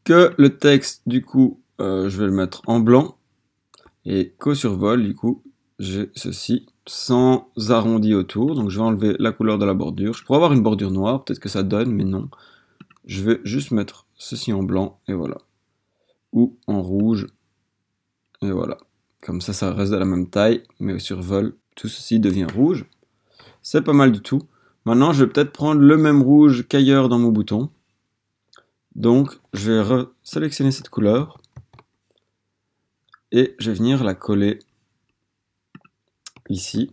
Que le texte, du coup, je vais le mettre en blanc. Et qu'au survol, du coup, j'ai ceci sans arrondi autour. Donc, je vais enlever la couleur de la bordure. Je pourrais avoir une bordure noire, peut-être que ça donne, mais non. Je vais juste mettre ceci en blanc, et voilà. Ou en rouge, et voilà. Comme ça reste de la même taille, mais au survol, tout ceci devient rouge. C'est pas mal du tout. Maintenant, je vais peut-être prendre le même rouge qu'ailleurs dans mon bouton. Donc, je vais sélectionner cette couleur. Et je vais venir la coller ici.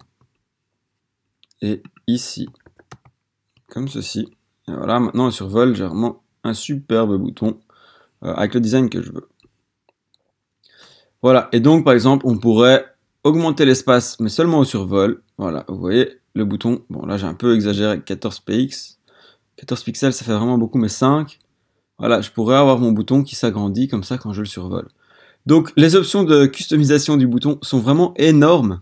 Et ici. Comme ceci. Et voilà, maintenant, au survol, j'ai vraiment un superbe bouton avec le design que je veux. Voilà, et donc, par exemple, on pourrait augmenter l'espace, mais seulement au survol. Voilà, vous voyez, le bouton, bon, là, j'ai un peu exagéré avec 14 px. 14 pixels, ça fait vraiment beaucoup, mais 5. Voilà, je pourrais avoir mon bouton qui s'agrandit comme ça quand je le survole. Donc, les options de customisation du bouton sont vraiment énormes.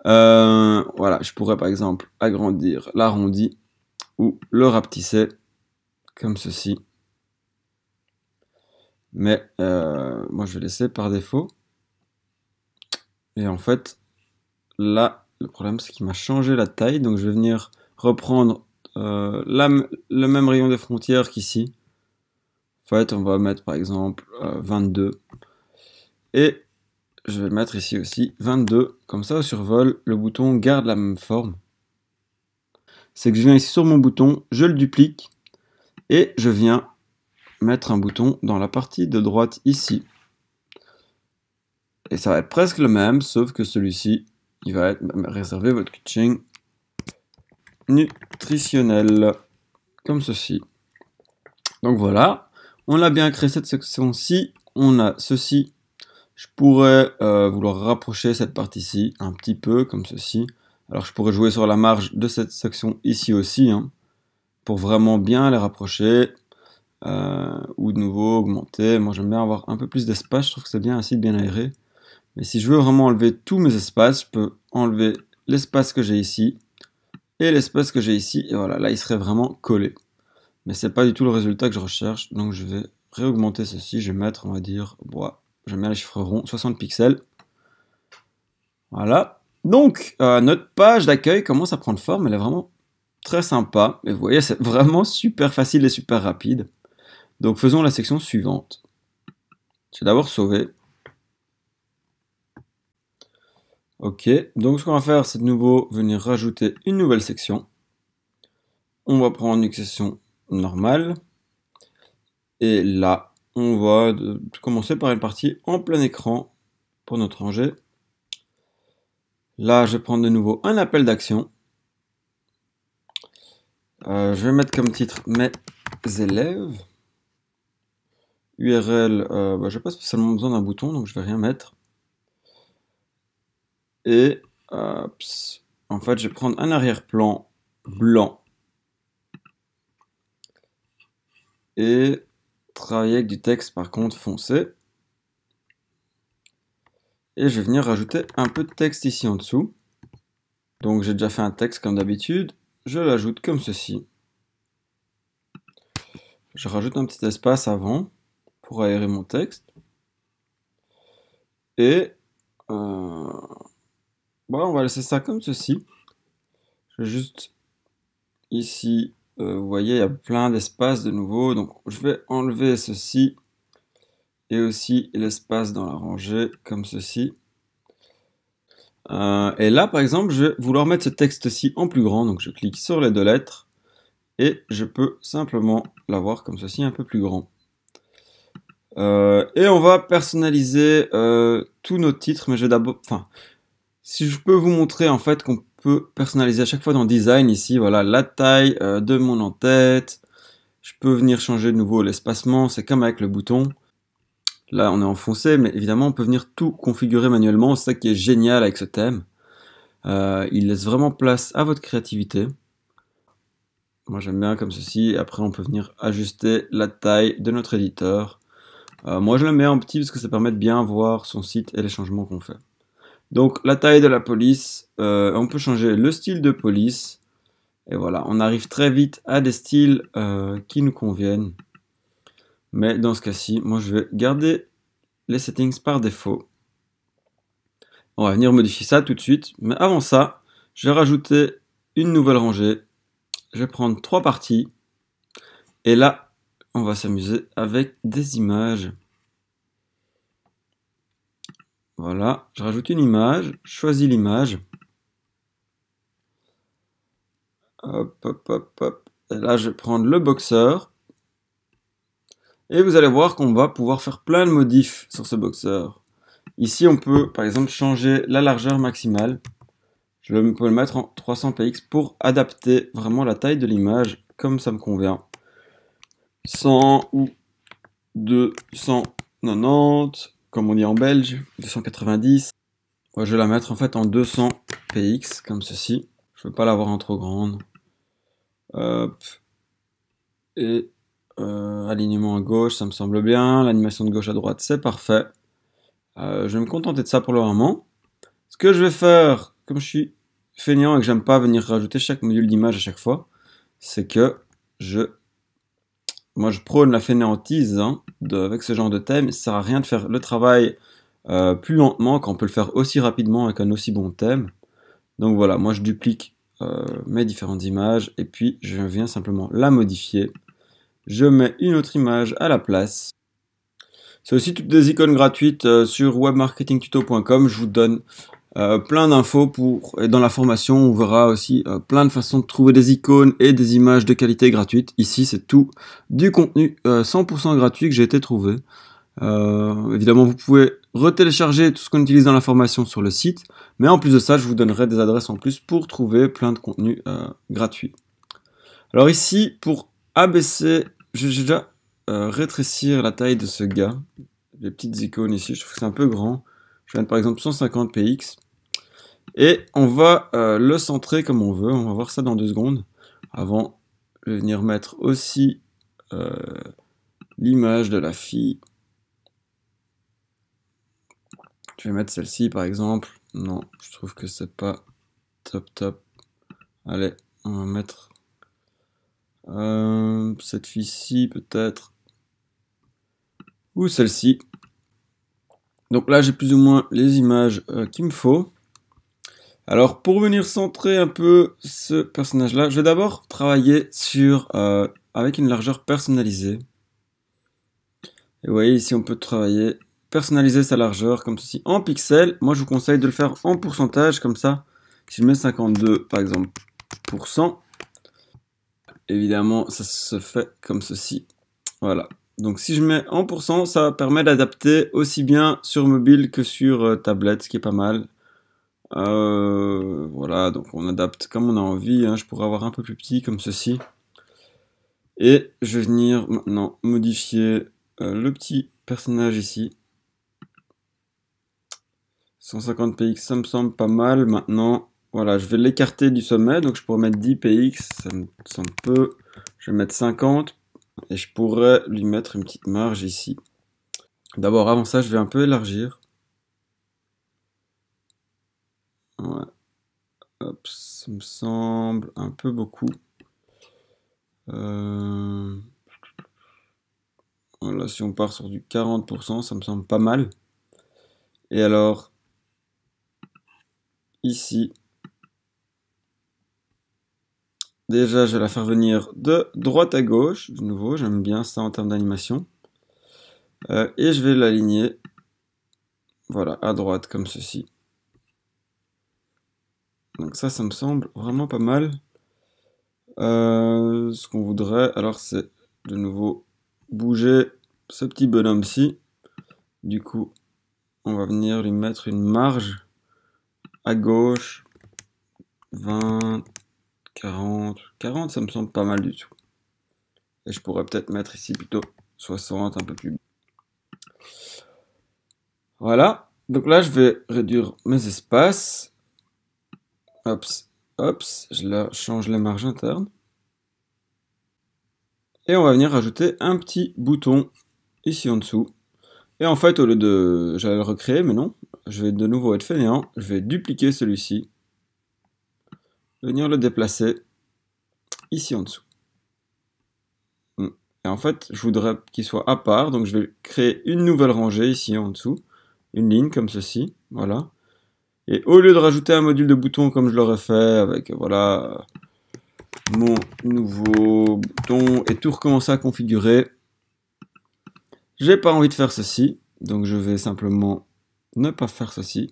Voilà, je pourrais par exemple agrandir l'arrondi ou le rapetisser comme ceci. Mais moi, je vais laisser par défaut. Et en fait, là, le problème, c'est qu'il m'a changé la taille. Donc, je vais venir reprendre le même rayon de frontières qu'ici. En fait, on va mettre par exemple 22. Et je vais le mettre ici aussi 22. Comme ça, au survol, le bouton garde la même forme. C'est que je viens ici sur mon bouton, je le duplique. Et je viens mettre un bouton dans la partie de droite ici. Et ça va être presque le même, sauf que celui-ci, il va être réservé votre coaching nutritionnel. Comme ceci. Donc voilà. On a bien créé cette section-ci. On a ceci. Je pourrais vouloir rapprocher cette partie-ci un petit peu, comme ceci. Alors je pourrais jouer sur la marge de cette section ici aussi, hein, pour vraiment bien les rapprocher. Ou de nouveau augmenter. Moi j'aime bien avoir un peu plus d'espace. Je trouve que c'est bien ainsi de bien aéré. Mais si je veux vraiment enlever tous mes espaces, je peux enlever l'espace que j'ai ici et l'espace que j'ai ici. Et voilà, là il serait vraiment collé. Mais c'est pas du tout le résultat que je recherche. Donc je vais réaugmenter ceci. Je vais mettre, on va dire, j'aime bien les chiffres ronds, 60 pixels. Voilà. Donc notre page d'accueil commence à prendre forme. Elle est vraiment très sympa. Et vous voyez, c'est vraiment super facile et super rapide. Donc faisons la section suivante. Je vais d'abord sauver. Ok, donc ce qu'on va faire, c'est de nouveau venir rajouter une nouvelle section. On va prendre une section normale. Et là, on va commencer par une partie en plein écran pour notre rangée. Là, je vais prendre de nouveau un appel d'action. Je vais mettre comme titre mes élèves. URL, je n'ai pas spécialement besoin d'un bouton, donc je vais rien mettre. Et en fait, je vais prendre un arrière-plan blanc et travailler avec du texte par contre foncé. Et je vais venir rajouter un peu de texte ici en dessous. Donc j'ai déjà fait un texte comme d'habitude. Je l'ajoute comme ceci. Je rajoute un petit espace avant pour aérer mon texte. Et on va laisser ça comme ceci. Je vais juste ici, vous voyez, il y a plein d'espace de nouveau. Donc je vais enlever ceci et aussi l'espace dans la rangée comme ceci. Et là, par exemple, je vais vouloir mettre ce texte-ci en plus grand. Donc je clique sur les deux lettres et je peux simplement l'avoir comme ceci un peu plus grand. Et on va personnaliser tous nos titres, mais je vais d'abord, si je peux vous montrer en fait qu'on peut personnaliser à chaque fois dans Design ici, voilà, la taille de mon en-tête. Je peux venir changer de nouveau l'espacement, c'est comme avec le bouton. Là, on est en foncé, mais évidemment, on peut venir tout configurer manuellement. C'est ça qui est génial avec ce thème. Il laisse vraiment place à votre créativité. Moi, j'aime bien comme ceci. Après, on peut venir ajuster la taille de notre éditeur. Moi, je le mets en petit parce que ça permet de bien voir son site et les changements qu'on fait. Donc la taille de la police, on peut changer le style de police. Et voilà, on arrive très vite à des styles qui nous conviennent. Mais dans ce cas-ci, moi je vais garder les settings par défaut. On va venir modifier ça tout de suite. Mais avant ça, je vais rajouter une nouvelle rangée. Je vais prendre 3 parties. Et là, on va s'amuser avec des images. Voilà, je rajoute une image, je choisis l'image. Hop, hop, hop, hop. Et là, je vais prendre le boxeur. Et vous allez voir qu'on va pouvoir faire plein de modifs sur ce boxeur. Ici, on peut, par exemple, changer la largeur maximale. Je peux le mettre en 300 px pour adapter vraiment la taille de l'image comme ça me convient. 100 ou 290, comme on dit en belge, 290. Moi, je vais la mettre en fait en 200 px, comme ceci. Je ne veux pas l'avoir en trop grande. Hop. Et alignement à gauche, ça me semble bien. L'animation de gauche à droite, c'est parfait. Je vais me contenter de ça pour le moment. Ce que je vais faire, comme je suis feignant et que j'aime pas venir rajouter chaque module d'image à chaque fois, c'est que moi je prône la fainéantise hein, avec ce genre de thème. Ça sert à rien de faire le travail plus lentement quand on peut le faire aussi rapidement avec un aussi bon thème. Donc voilà, moi je duplique mes différentes images et puis je viens simplement la modifier. Je mets une autre image à la place. C'est aussi toutes des icônes gratuites sur webmarketingtuto.com. Je vous donne plein d'infos et dans la formation on verra aussi plein de façons de trouver des icônes et des images de qualité gratuite. Ici c'est tout du contenu 100% gratuit que j'ai été trouvé. Évidemment vous pouvez retélécharger tout ce qu'on utilise dans la formation sur le site, mais en plus de ça je vous donnerai des adresses en plus pour trouver plein de contenu gratuit. Alors ici pour abaisser, je vais déjà rétrécir la taille de ce gars. Les petites icônes ici, je trouve que c'est un peu grand. Je vais mettre par exemple 150 px. Et on va le centrer comme on veut. On va voir ça dans 2 secondes. Avant, je vais venir mettre aussi l'image de la fille. Je vais mettre celle-ci par exemple. Non, je trouve que c'est pas top. Allez, on va mettre cette fille-ci peut-être. Ou celle-ci. Donc là, j'ai plus ou moins les images qu'il me faut. Alors, pour venir centrer un peu ce personnage-là, je vais d'abord travailler sur avec une largeur personnalisée. Et vous voyez, ici, on peut personnaliser sa largeur comme ceci en pixels. Moi, je vous conseille de le faire en pourcentage, comme ça. Si je mets 52, par exemple, évidemment, ça se fait comme ceci. Voilà. Donc si je mets en pourcent, ça permet d'adapter aussi bien sur mobile que sur tablette, ce qui est pas mal. Voilà, donc on adapte comme on a envie. Hein. Je pourrais avoir un peu plus petit comme ceci. Et je vais venir maintenant modifier le petit personnage ici. 150 px, ça me semble pas mal. Maintenant, voilà, je vais l'écarter du sommet. Donc je pourrais mettre 10 px, ça me semble peu. Je vais mettre 50. Et je pourrais lui mettre une petite marge ici. D'abord, avant ça, je vais un peu élargir. Ouais. Hop, ça me semble un peu beaucoup. Voilà, si on part sur du 40%, ça me semble pas mal. Et alors, ici, déjà, je vais la faire venir de droite à gauche. De nouveau, j'aime bien ça en termes d'animation. Et je vais l'aligner, voilà, à droite, comme ceci. Donc ça me semble vraiment pas mal. Ce qu'on voudrait, alors c'est de nouveau bouger ce petit bonhomme-ci. Du coup, on va venir lui mettre une marge à gauche. 20, 40, ça me semble pas mal du tout. Et je pourrais peut-être mettre ici plutôt 60, un peu plus. Voilà. Donc là, je vais réduire mes espaces. Hop, je change les marges internes. Et on va venir rajouter un petit bouton ici en dessous. Et en fait, au lieu de... J'allais le recréer, mais non. je vais de nouveau être fainéant. Je vais dupliquer celui-ci. Venir le déplacer ici en dessous. Et en fait, je voudrais qu'il soit à part. Donc je vais créer une nouvelle rangée ici en dessous. Une ligne comme ceci. Voilà. Et au lieu de rajouter un module de bouton comme je l'aurais fait avec, voilà, mon nouveau bouton et tout recommencer à configurer, j'ai pas envie de faire ceci. Donc je vais simplement ne pas faire ceci.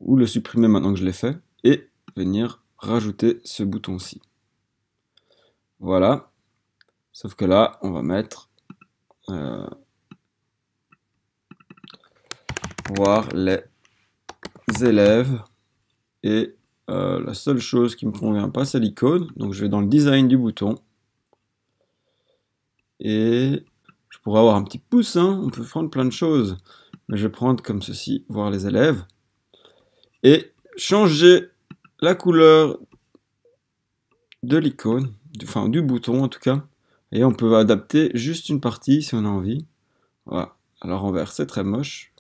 Ou le supprimer maintenant que je l'ai fait. Et venir rajouter ce bouton-ci. Voilà. Sauf que là, on va mettre voir les élèves. Et la seule chose qui me convient pas, c'est l'icône. Donc je vais dans le design du bouton. Et je pourrais avoir un petit pouce, hein. On peut prendre plein de choses. Mais je vais prendre comme ceci, voir les élèves. Et changer la couleur de l'icône, enfin du bouton en tout cas. Et on peut adapter juste une partie si on a envie. Voilà. Alors en vert, c'est très moche.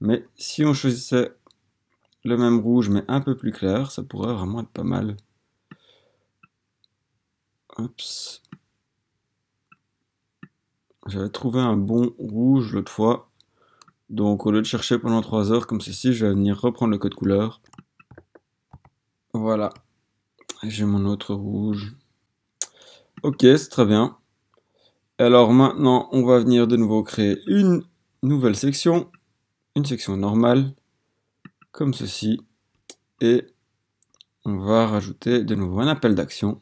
Mais si on choisissait le même rouge, mais un peu plus clair, ça pourrait vraiment être pas mal. Oups. J'avais trouvé un bon rouge l'autre fois. Donc au lieu de chercher pendant 3 heures comme ceci, je vais venir reprendre le code couleur. Voilà. J'ai mon autre rouge. Ok, c'est très bien. Alors maintenant, on va venir de nouveau créer une nouvelle section. Une section normale. Comme ceci. Et on va rajouter de nouveau un appel d'action.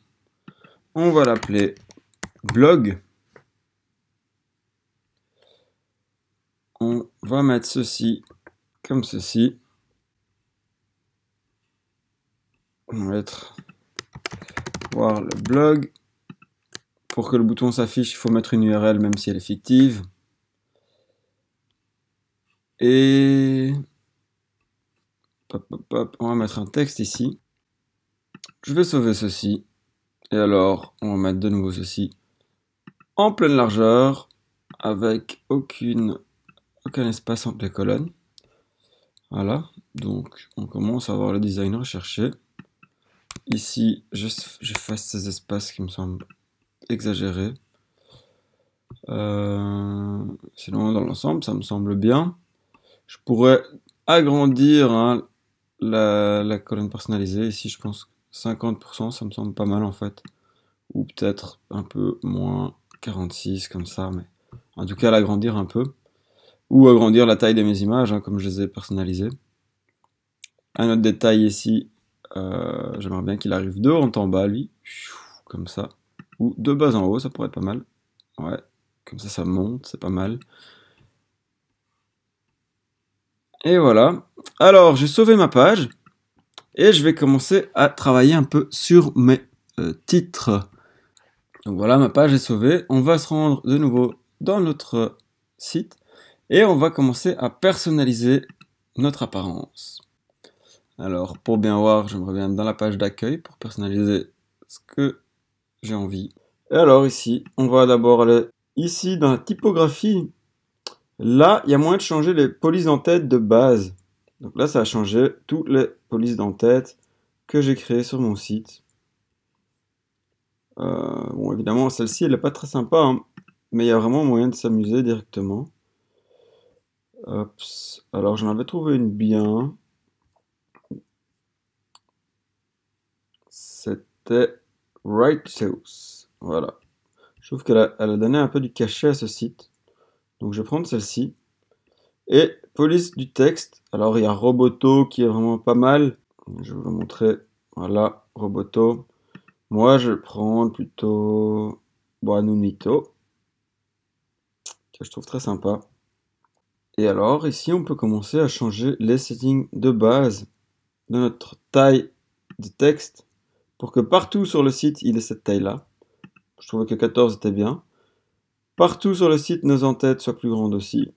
On va l'appeler blog. On va mettre ceci comme ceci. On va mettre voir le blog. Pour que le bouton s'affiche, il faut mettre une URL même si elle est fictive. Et on va mettre un texte ici. Je vais sauver ceci. Et alors, on va mettre de nouveau ceci en pleine largeur avec aucun espace entre les colonnes. Voilà, donc on commence à avoir le design recherché. Ici, j'efface ces espaces qui me semblent exagérés. Sinon, dans l'ensemble, ça me semble bien. Je pourrais agrandir hein, la colonne personnalisée. Ici, je pense 50%, ça me semble pas mal en fait. Ou peut-être un peu moins, 46 comme ça. Mais en tout cas, l'agrandir un peu. Ou agrandir la taille de mes images, hein, comme je les ai personnalisées. Un autre détail ici, j'aimerais bien qu'il arrive de haut en bas, lui. Comme ça. Ou de bas en haut, ça pourrait être pas mal. Ouais, comme ça monte, c'est pas mal. Et voilà. Alors, j'ai sauvé ma page. Et je vais commencer à travailler un peu sur mes titres. Donc voilà, ma page est sauvée. On va se rendre de nouveau dans notre site. Et on va commencer à personnaliser notre apparence. Alors, pour bien voir, j'aimerais bien être dans la page d'accueil pour personnaliser ce que j'ai envie. Et alors ici, on va d'abord aller ici dans la typographie. Là, il y a moyen de changer les polices d'entête de base. Donc là, ça a changé toutes les polices d'entête que j'ai créées sur mon site. Bon, évidemment, celle-ci, elle n'est pas très sympa, hein, mais il y a vraiment moyen de s'amuser directement. Ops. Alors, j'en avais trouvé une bien. C'était Right Sauce. Voilà. Je trouve qu'elle a donné un peu du cachet à ce site. Donc, je vais prendre celle-ci. Et police du texte. Alors, il y a Roboto qui est vraiment pas mal. Je vais vous le montrer. Voilà, Roboto. Moi, je vais prendre plutôt Nunito, que je trouve très sympa. Et alors, ici, on peut commencer à changer les settings de base de notre taille de texte pour que partout sur le site, il ait cette taille-là. Je trouvais que 14 était bien. Partout sur le site, nos entêtes soient plus grandes aussi.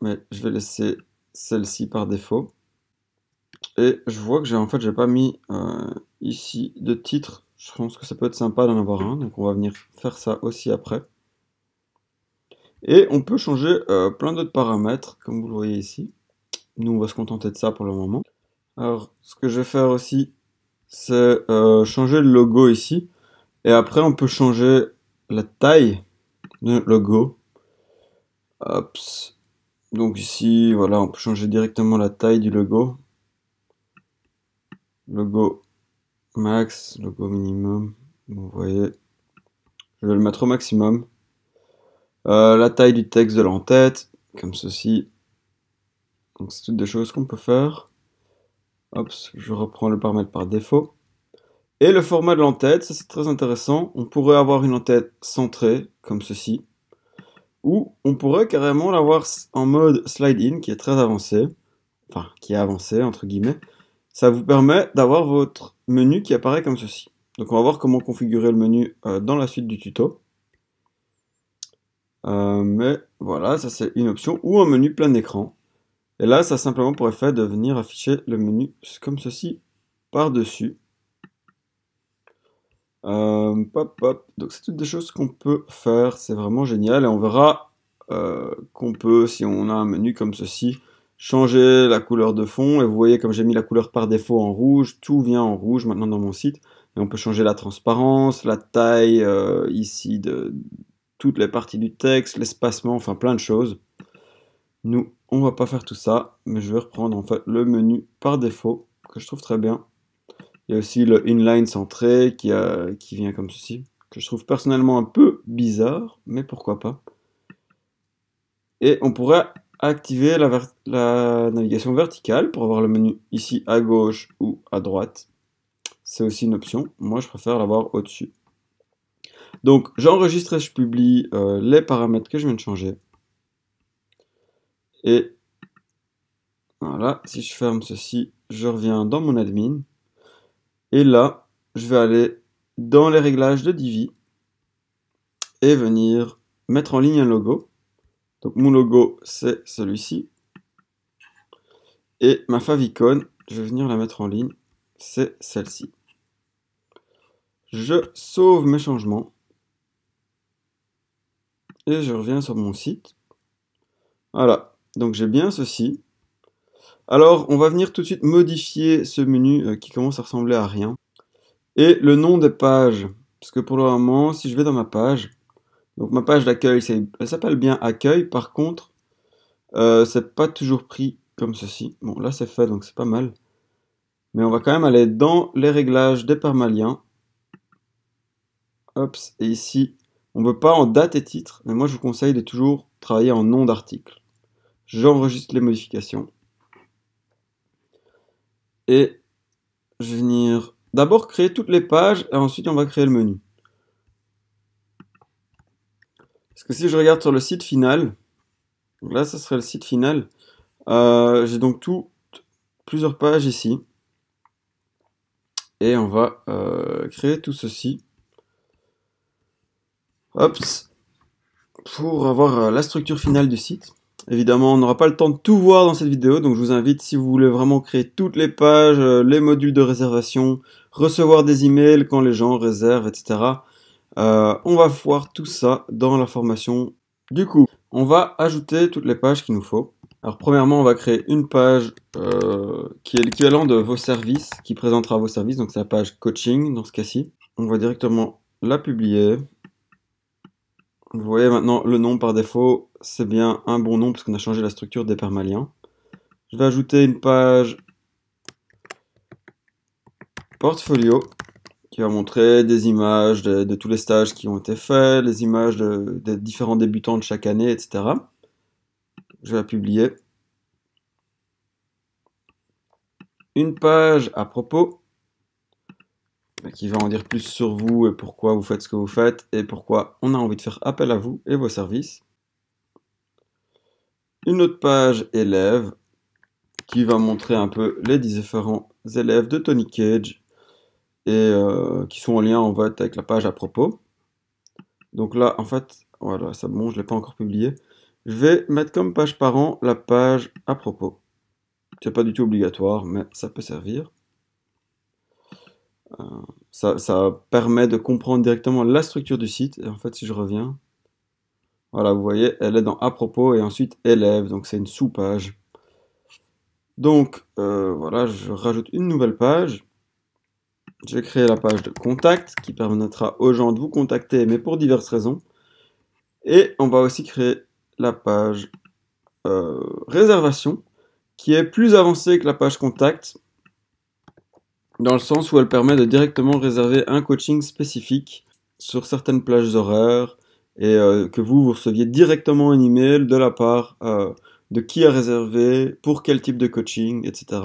Mais je vais laisser celle-ci par défaut. Et je vois que j'ai pas mis ici de titre. Je pense que ça peut être sympa d'en avoir un. Donc on va venir faire ça aussi après. Et on peut changer plein d'autres paramètres, comme vous le voyez ici. Nous, on va se contenter de ça pour le moment. Alors, ce que je vais faire aussi, c'est changer le logo ici. Et après, on peut changer la taille du logo. Hop. Donc ici, voilà, on peut changer directement la taille du logo. Logo max, logo minimum. Vous voyez, je vais le mettre au maximum. La taille du texte de l'entête, comme ceci. Donc c'est toutes des choses qu'on peut faire. Hop, je reprends le paramètre par défaut. Et le format de l'entête, ça c'est très intéressant. On pourrait avoir une entête centrée, comme ceci. Ou on pourrait carrément l'avoir en mode slide-in, qui est très avancé. Enfin, qui est avancé, entre guillemets. Ça vous permet d'avoir votre menu qui apparaît comme ceci. Donc on va voir comment configurer le menu dans la suite du tuto. Mais voilà, ça c'est une option. Ou un menu plein écran. Et là, ça a simplement pour effet de venir afficher le menu comme ceci par-dessus. Pop, pop. Donc c'est toutes des choses qu'on peut faire, c'est vraiment génial. Et on verra qu'on peut, si on a un menu comme ceci, changer la couleur de fond. Et vous voyez, comme j'ai mis la couleur par défaut en rouge, tout vient en rouge maintenant dans mon site. Et on peut changer la transparence, la taille ici de toutes les parties du texte, l'espacement, enfin plein de choses. Nous, on va pas faire tout ça, mais je vais reprendre en fait le menu par défaut, que je trouve très bien. Il y a aussi le inline centré qui vient comme ceci, que je trouve personnellement un peu bizarre, mais pourquoi pas. Et on pourrait activer la navigation verticale pour avoir le menu ici à gauche ou à droite. C'est aussi une option. Moi, je préfère l'avoir au-dessus. Donc, j'enregistre et je publie les paramètres que je viens de changer. Et voilà, si je ferme ceci, je reviens dans mon admin. Et là, je vais aller dans les réglages de Divi et venir mettre en ligne un logo. Donc mon logo, c'est celui-ci. Et ma favicon, je vais venir la mettre en ligne, c'est celle-ci. Je sauve mes changements. Et je reviens sur mon site. Voilà, donc j'ai bien ceci. Alors, on va venir tout de suite modifier ce menu qui commence à ressembler à rien. Et le nom des pages. Parce que pour le moment, si je vais dans ma page, donc ma page d'accueil, elle s'appelle bien accueil. Par contre, c'est pas toujours pris comme ceci. Bon, là c'est fait, donc c'est pas mal. Mais on va quand même aller dans les réglages des permaliens. Hop, et ici, on ne veut pas en date et titre, mais moi je vous conseille de toujours travailler en nom d'article. J'enregistre les modifications. Et je vais venir d'abord créer toutes les pages, et ensuite on va créer le menu. Parce que si je regarde sur le site final, là ce serait le site final, j'ai donc plusieurs pages ici. Et on va créer tout ceci. Hop, pour avoir la structure finale du site. Évidemment, on n'aura pas le temps de tout voir dans cette vidéo, donc je vous invite, si vous voulez vraiment créer toutes les pages, les modules de réservation, recevoir des emails quand les gens réservent, etc. On va voir tout ça dans la formation. Du coup, on va ajouter toutes les pages qu'il nous faut. Alors premièrement, on va créer une page qui est l'équivalent de vos services, qui présentera vos services, donc c'est la page coaching dans ce cas-ci. On va directement la publier. Vous voyez maintenant le nom par défaut, c'est bien un bon nom parce qu'on a changé la structure des permaliens. Je vais ajouter une page portfolio qui va montrer des images de tous les stages qui ont été faits, les images des différents débutants de chaque année, etc. Je vais la publier. Une page à propos qui va en dire plus sur vous et pourquoi vous faites ce que vous faites et pourquoi on a envie de faire appel à vous et vos services. Une autre page élève qui va montrer un peu les différents élèves de Tony Cage et qui sont en lien en fait avec la page à propos. Donc là, en fait, voilà, c'est bon, je ne l'ai pas encore publié. Je vais mettre comme page parent la page à propos. C'est pas du tout obligatoire, mais ça peut servir. Ça permet de comprendre directement la structure du site. Et en fait, si je reviens, voilà, vous voyez, elle est dans à propos et ensuite élève, donc c'est une sous-page. Donc voilà, je rajoute une nouvelle page. Je vais créer la page de contact qui permettra aux gens de vous contacter, mais pour diverses raisons. Et on va aussi créer la page réservation qui est plus avancée que la page contact dans le sens où elle permet de directement réserver un coaching spécifique sur certaines plages horaires et que vous receviez directement un email de la part de qui a réservé, pour quel type de coaching, etc.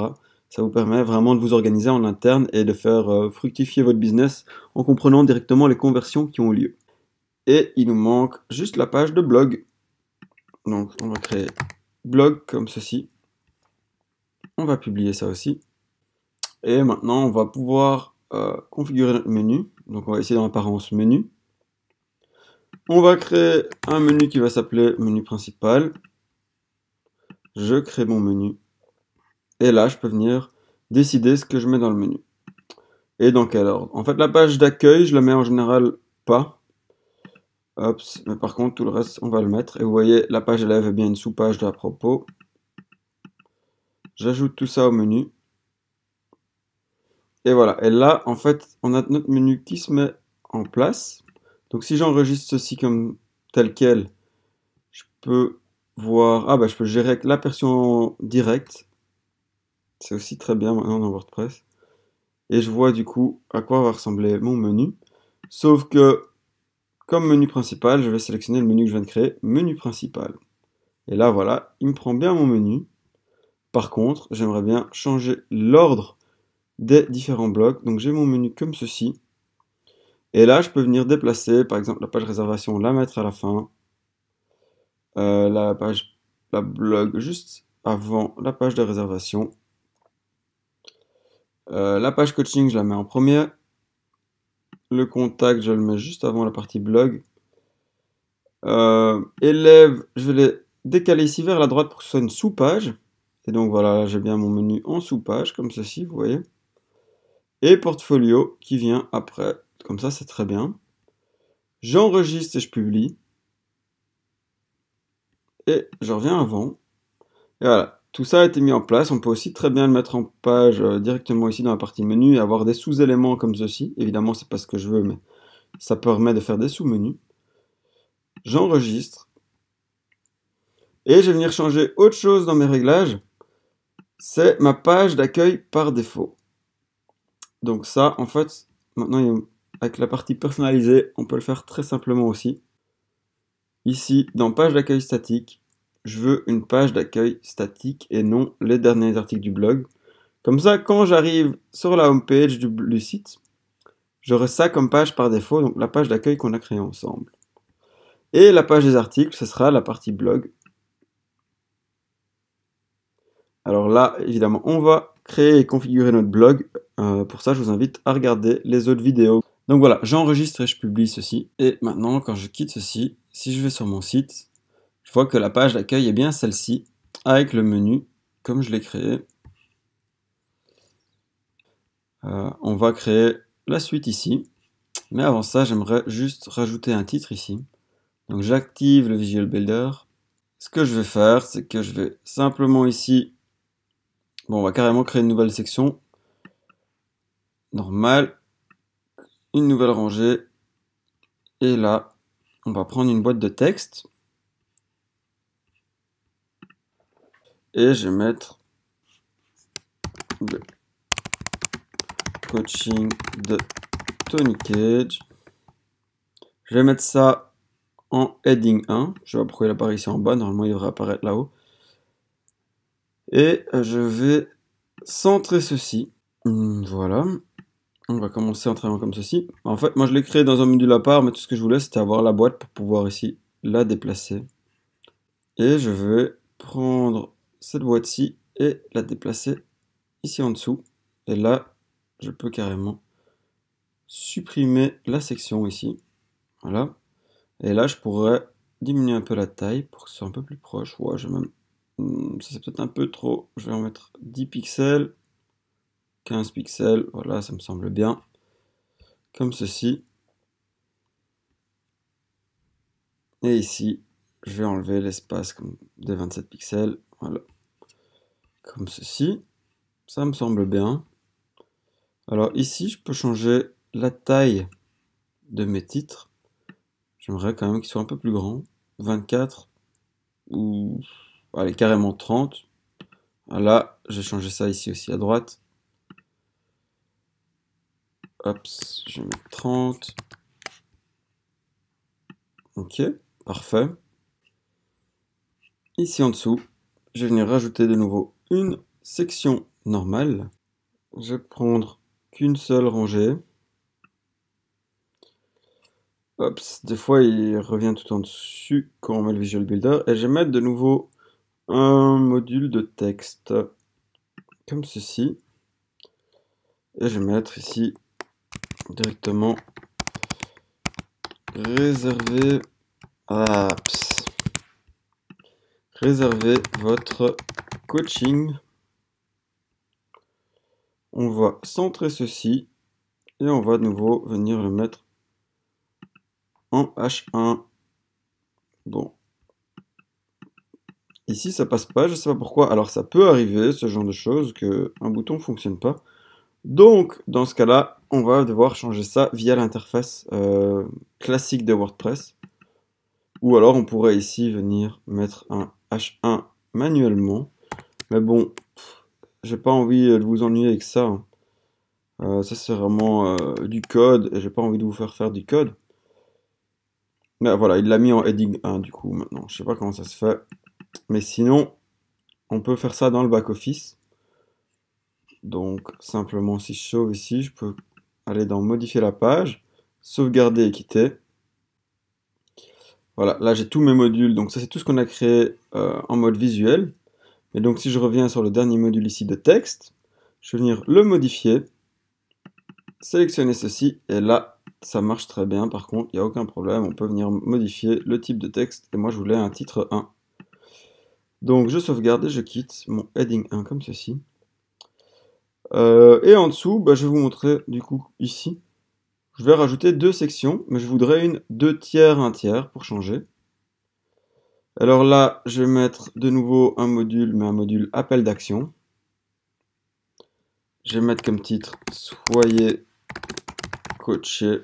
Ça vous permet vraiment de vous organiser en interne et de faire fructifier votre business en comprenant directement les conversions qui ont lieu. Et il nous manque juste la page de blog. Donc on va créer blog comme ceci. On va publier ça aussi. Et maintenant on va pouvoir configurer notre menu. Donc on va essayer dans l'apparence menu. On va créer un menu qui va s'appeler menu principal. Je crée mon menu. Et là, je peux venir décider ce que je mets dans le menu. Et dans quel ordre. En fait, la page d'accueil, je la mets en général pas. Hop, mais par contre, tout le reste, on va le mettre. Et vous voyez, la page élève est bien une sous-page d'à propos. J'ajoute tout ça au menu. Et voilà. Et là, en fait, on a notre menu qui se met en place. Donc, si j'enregistre ceci comme tel quel, je peux voir... Ah, bah, je peux gérer avec la version directe. C'est aussi très bien maintenant dans WordPress. Et je vois du coup à quoi va ressembler mon menu. Sauf que, comme menu principal, je vais sélectionner le menu que je viens de créer, menu principal. Et là, voilà, il me prend bien mon menu. Par contre, j'aimerais bien changer l'ordre des différents blocs. Donc j'ai mon menu comme ceci. Et là, je peux venir déplacer, par exemple, la page réservation, la mettre à la fin. La blog juste avant la page de réservation. La page coaching, je la mets en premier. Le contact, je le mets juste avant la partie blog. Élèves, je vais les décaler ici vers la droite pour que ce soit une sous-page. Et donc voilà, j'ai bien mon menu en sous-page, comme ceci, vous voyez. Et portfolio qui vient après. Comme ça, c'est très bien. J'enregistre et je publie. Et je reviens avant. Et voilà, tout ça a été mis en place. On peut aussi très bien le mettre en page directement ici dans la partie menu et avoir des sous-éléments comme ceci. Évidemment, c'est pas ce que je veux, mais ça permet de faire des sous-menus. J'enregistre. Et je vais venir changer autre chose dans mes réglages. C'est ma page d'accueil par défaut. Donc ça, en fait, maintenant, avec la partie personnalisée, on peut le faire très simplement aussi. Ici, dans page d'accueil statique, je veux une page d'accueil statique et non les derniers articles du blog. Comme ça, quand j'arrive sur la home page du site, j'aurai ça comme page par défaut, donc la page d'accueil qu'on a créée ensemble. Et la page des articles, ce sera la partie blog. Alors là, évidemment, on va créer et configurer notre blog. Pour ça, je vous invite à regarder les autres vidéos. Donc voilà, j'enregistre et je publie ceci. Et maintenant, quand je quitte ceci, si je vais sur mon site, je vois que la page d'accueil est bien celle-ci, avec le menu, comme je l'ai créé. On va créer la suite ici. Mais avant ça, j'aimerais juste rajouter un titre ici. Donc j'active le Visual Builder. Ce que je vais faire, c'est que je vais simplement ici... Bon, on va carrément créer une nouvelle section. Normal. Une nouvelle rangée. Et là, on va prendre une boîte de texte. Et je vais mettre le coaching de Tony Cage. Je vais mettre ça en heading 1. Je vais voir pourquoi il apparaît ici en bas. Normalement, il devrait apparaître là-haut. Et je vais centrer ceci. Voilà. On va commencer en travaillant comme ceci. En fait, moi, je l'ai créé dans un module à part, mais tout ce que je voulais, c'était avoir la boîte pour pouvoir ici la déplacer. Et je vais prendre cette boîte-ci et la déplacer ici en dessous. Et là, je peux carrément supprimer la section ici. Voilà. Et là, je pourrais diminuer un peu la taille pour que ce soit un peu plus proche. Ouais, je vais même... Ça, c'est peut-être un peu trop. Je vais en mettre 10 pixels. 15 pixels. Voilà, ça me semble bien. Comme ceci. Et ici, je vais enlever l'espace de 27 pixels. Voilà. comme ceci. Ça me semble bien. Alors ici, je peux changer la taille de mes titres. J'aimerais quand même qu'ils soient un peu plus grands. 24 ou allez, carrément 30. Là, j'ai changé ça ici aussi à droite. Hop, je vais mettre 30. Ok, parfait. Ici en dessous, je vais venir rajouter de nouveau une section normale. Je vais prendre qu'une seule rangée. Hop, des fois il revient tout en dessus quand on met le Visual Builder. Et je vais mettre de nouveau un module de texte, comme ceci. Et je vais mettre ici directement réserver. Réservez votre coaching. On va centrer ceci et on va de nouveau venir le mettre en H1. Bon. Ici, ça passe pas, je sais pas pourquoi. Alors, ça peut arriver, ce genre de choses, qu'un bouton fonctionne pas. Donc, dans ce cas-là, on va devoir changer ça via l'interface classique de WordPress. Ou alors, on pourrait ici venir mettre un H1 manuellement. Mais bon, j'ai pas envie de vous ennuyer avec ça, hein. Ça, c'est vraiment du code et j'ai pas envie de vous faire du code. Mais voilà, il l'a mis en heading 1 du coup maintenant. Je sais pas comment ça se fait. Mais sinon, on peut faire ça dans le back-office. Donc, simplement, si je sauve ici, je peux aller dans modifier la page, sauvegarder et quitter. Voilà, là j'ai tous mes modules. Donc, ça, c'est tout ce qu'on a créé en mode visuel. Et donc, si je reviens sur le dernier module ici de texte, je vais venir le modifier, sélectionner ceci, et là, ça marche très bien. Par contre, il n'y a aucun problème. On peut venir modifier le type de texte. Et moi, je voulais un titre 1. Donc, je sauvegarde et je quitte mon heading 1 comme ceci. Et en dessous, je vais vous montrer du coup ici. Je vais rajouter deux sections, mais je voudrais une 2 tiers, 1 tiers pour changer. Alors là, je vais mettre de nouveau un module, mais un module appel d'action. Je vais mettre comme titre Soyez coaché.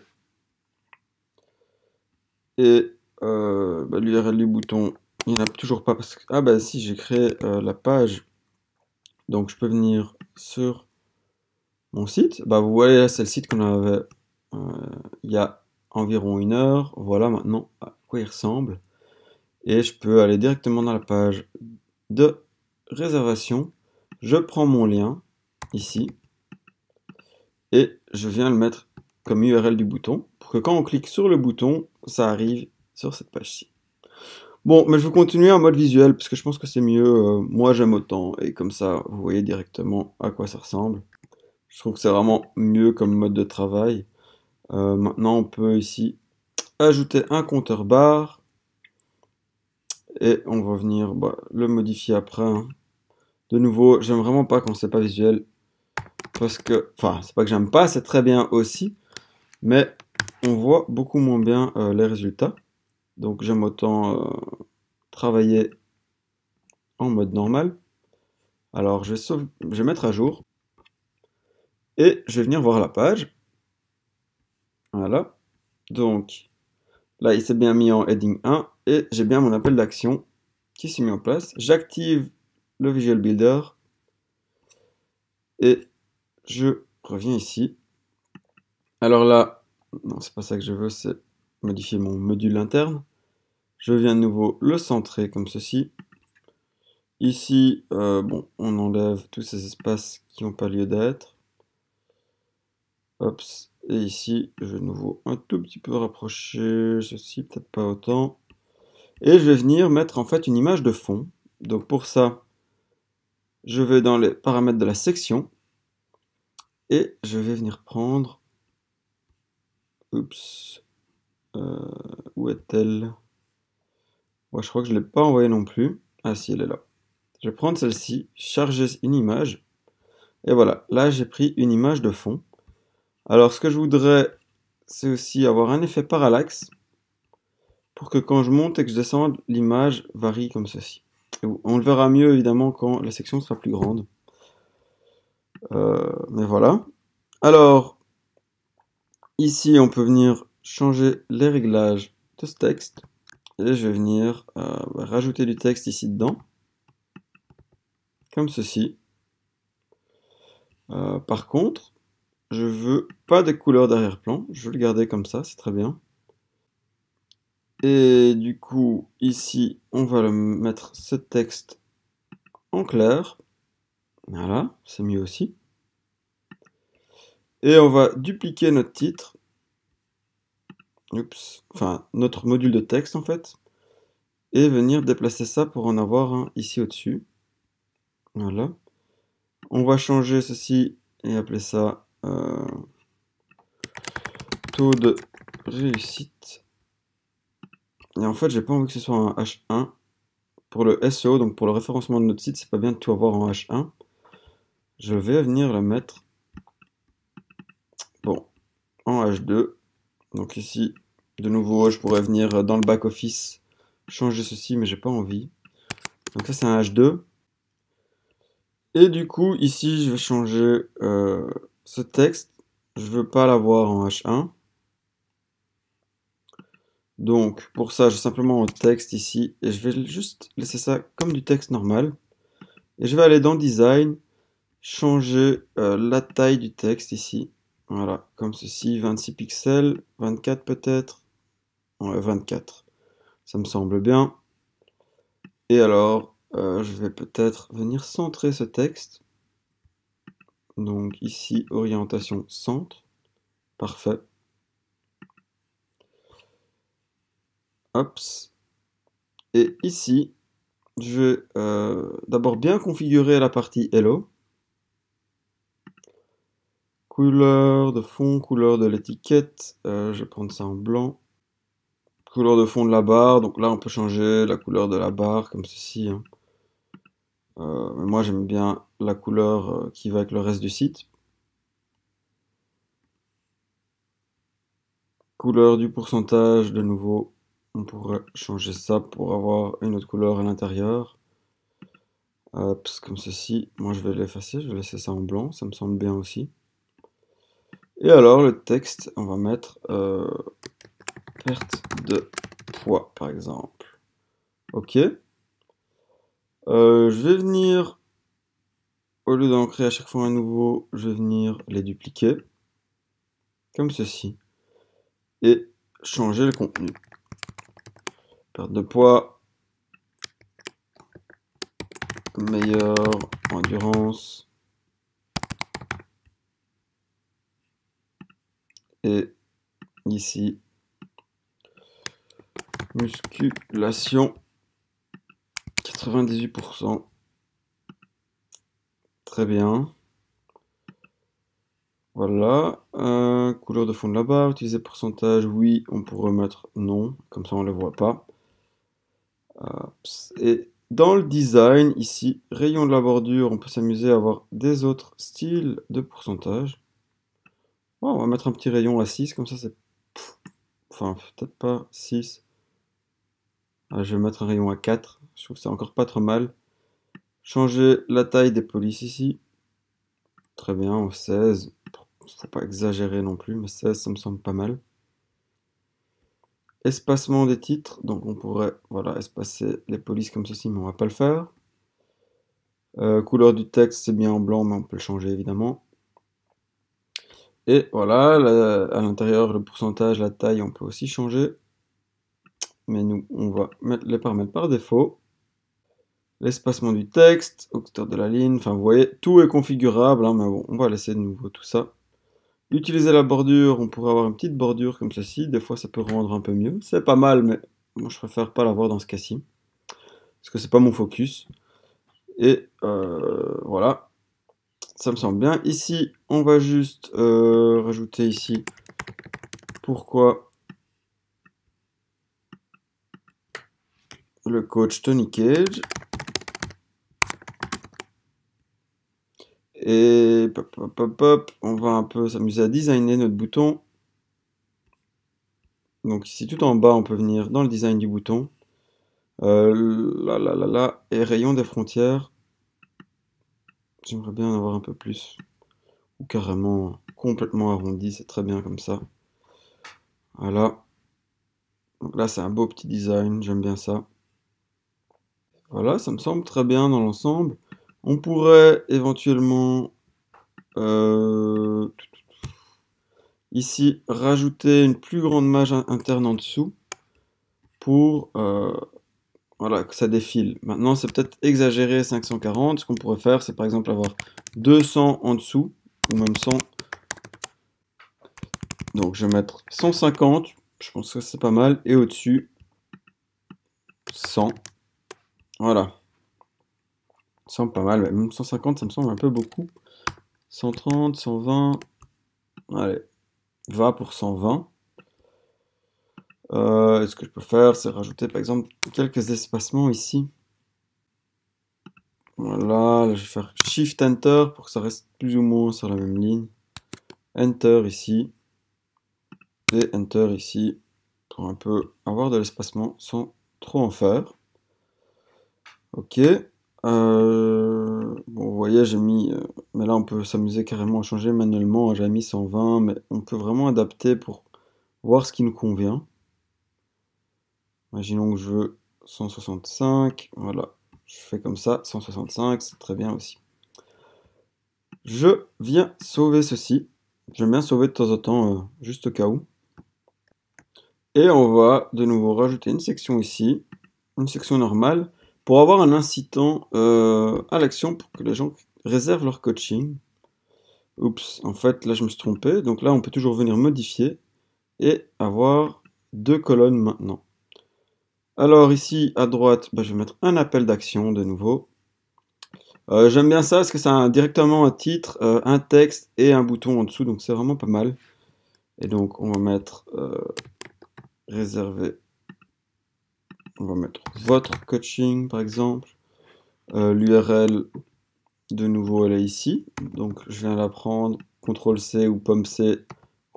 Et l'URL du bouton, il n'y en a toujours pas parce que. Ah bah si, j'ai créé la page. Donc je peux venir sur mon site. Vous voyez là, c'est le site qu'on avait il y a environ 1 heure. Voilà maintenant à quoi il ressemble. Et je peux aller directement dans la page de réservation. Je prends mon lien ici et je viens le mettre comme URL du bouton pour que quand on clique sur le bouton, ça arrive sur cette page-ci. Bon, mais je vais continuer en mode visuel parce que je pense que c'est mieux. Moi, j'aime autant et comme ça, vous voyez directement à quoi ça ressemble. Je trouve que c'est vraiment mieux comme mode de travail. Maintenant, on peut ici ajouter un compteur barre et on va venir le modifier après, hein. De nouveau, j'aime vraiment pas quand c'est pas visuel parce que, enfin, c'est pas que j'aime pas, c'est très bien aussi, mais on voit beaucoup moins bien les résultats. Donc, j'aime autant travailler en mode normal. Alors, je vais mettre à jour et je vais venir voir la page. Voilà. Donc, là, il s'est bien mis en heading 1 et j'ai bien mon appel d'action qui s'est mis en place. J'active le Visual Builder et je reviens ici. Alors là, non, c'est pas ça que je veux, c'est modifier mon module interne. Je viens de nouveau le centrer comme ceci. Ici, on enlève tous ces espaces qui n'ont pas lieu d'être. Hop, et ici, je vais de nouveau un tout petit peu rapprocher ceci, peut-être pas autant. Et je vais venir mettre en fait une image de fond. Donc pour ça, je vais dans les paramètres de la section et je vais venir prendre. Oups. Où est-elle? Je crois que je ne l'ai pas envoyée non plus. Ah si, elle est là. Je vais prendre celle-ci, charger une image. Et voilà, là j'ai pris une image de fond. Alors ce que je voudrais, c'est aussi avoir un effet parallaxe pour que quand je monte et que je descende, l'image varie comme ceci. On le verra mieux évidemment quand la section sera plus grande. Mais voilà. Alors, ici, on peut venir changer les réglages de ce texte. Et je vais venir rajouter du texte ici dedans. Comme ceci. Par contre, je veux pas de couleur d'arrière-plan. Je veux le garder comme ça, c'est très bien. Et du coup, ici, on va le mettre ce texte en clair. Voilà, c'est mieux aussi. Et on va dupliquer notre titre. Oups. Enfin, notre module de texte en fait. Et venir déplacer ça pour en avoir un ici au-dessus. Voilà. On va changer ceci et appeler ça taux de réussite. Et en fait, j'ai pas envie que ce soit un H1. Pour le SEO, donc pour le référencement de notre site, c'est pas bien de tout avoir en H1. Je vais venir le mettre en H2. Donc ici, de nouveau, je pourrais venir dans le back-office changer ceci, mais j'ai pas envie. Donc ça, c'est un H2. Et du coup, ici, je vais changer ce texte. Je veux pas l'avoir en H1. Donc, pour ça, j'ai simplement un texte ici. Et je vais juste laisser ça comme du texte normal. Et je vais aller dans Design, changer la taille du texte ici. Voilà, comme ceci, 26 pixels, 24 peut-être. Ouais, 24. Ça me semble bien. Et alors, je vais peut-être venir centrer ce texte. Donc ici, orientation centre. Parfait. Hop. Et ici, je vais d'abord bien configurer la partie Hello. Couleur de fond, couleur de l'étiquette. Je vais prendre ça en blanc. Couleur de fond de la barre. Donc là, on peut changer la couleur de la barre comme ceci. Hein. Moi, j'aime bien la couleur qui va avec le reste du site. Couleur du pourcentage, de nouveau, on pourrait changer ça pour avoir une autre couleur à l'intérieur. Comme ceci. Moi, je vais l'effacer, je vais laisser ça en blanc, ça me semble bien aussi. Et alors, le texte, on va mettre perte de poids, par exemple. Ok. Je vais venir, au lieu d'en créer à chaque fois un nouveau, je vais venir les dupliquer, comme ceci. Et changer le contenu. Perte de poids, meilleure endurance. Et ici, musculation, 98%. Très bien. Voilà. Couleur de fond de la barre, utiliser pourcentage, oui, on pourrait mettre non, comme ça on ne le voit pas. Et dans le design, ici, rayon de la bordure, on peut s'amuser à avoir des autres styles de pourcentage. Oh, on va mettre un petit rayon à 6, comme ça c'est... Enfin, peut-être pas 6. Ah, je vais mettre un rayon à 4, je trouve que c'est encore pas trop mal. Changer la taille des polices ici. Très bien, au 16. Faut pas exagérer non plus, mais 16 ça me semble pas mal. Espacement des titres, donc on pourrait voilà, espacer les polices comme ceci, mais on va pas le faire. Couleur du texte, c'est bien en blanc, mais on peut le changer évidemment. Et voilà, à l'intérieur, le pourcentage, la taille, on peut aussi changer. Mais nous, on va mettre les paramètres par défaut. L'espacement du texte, hauteur de la ligne, enfin vous voyez, tout est configurable, hein, mais bon, on va laisser de nouveau tout ça. Utiliser la bordure, on pourrait avoir une petite bordure comme ceci, des fois ça peut rendre un peu mieux. C'est pas mal, mais moi je préfère pas l'avoir dans ce cas-ci. Parce que c'est pas mon focus. Et voilà, ça me semble bien. Ici, on va juste rajouter ici pourquoi le coach Tony Cage. Et on va un peu s'amuser à designer notre bouton. Donc ici tout en bas, on peut venir dans le design du bouton. Là, et rayon des frontières. J'aimerais bien en avoir un peu plus. Ou carrément complètement arrondi, c'est très bien comme ça. Voilà. Donc là, c'est un beau petit design, j'aime bien ça. Voilà, ça me semble très bien dans l'ensemble. On pourrait éventuellement ici rajouter une plus grande marge interne en dessous pour voilà, que ça défile. Maintenant, c'est peut-être exagéré 540. Ce qu'on pourrait faire, c'est par exemple avoir 200 en dessous, ou même 100. Donc, je vais mettre 150. Je pense que c'est pas mal. Et au-dessus, 100. Voilà. Ça semble pas mal. Même 150, ça me semble un peu beaucoup. 130, 120. Allez, va pour 120. Ce que je peux faire, c'est rajouter par exemple quelques espacements ici. Voilà, là, je vais faire Shift Enter pour que ça reste plus ou moins sur la même ligne. Enter ici. Et Enter ici. Pour un peu avoir de l'espacement sans trop en faire. Ok. Bon, vous voyez, j'ai mis... mais là, on peut s'amuser carrément à changer manuellement. J'ai mis 120, mais on peut vraiment adapter pour voir ce qui nous convient. Imaginons que je veux 165. Voilà. Je fais comme ça. 165, c'est très bien aussi. Je viens sauver ceci. J'aime bien sauver de temps en temps, juste au cas où. Et on va de nouveau rajouter une section ici. Une section normale. Pour avoir un incitant à l'action pour que les gens réservent leur coaching. Oups, en fait, là je me suis trompé. Donc là, on peut toujours venir modifier et avoir deux colonnes maintenant. Alors ici, à droite, je vais mettre un appel d'action de nouveau. J'aime bien ça parce que ça a directement un titre, un texte et un bouton en dessous. Donc c'est vraiment pas mal. Et donc on va mettre réserver. On va mettre votre coaching par exemple. L'URL de nouveau elle est ici. Donc je viens la prendre. CTRL-C ou pomme-C,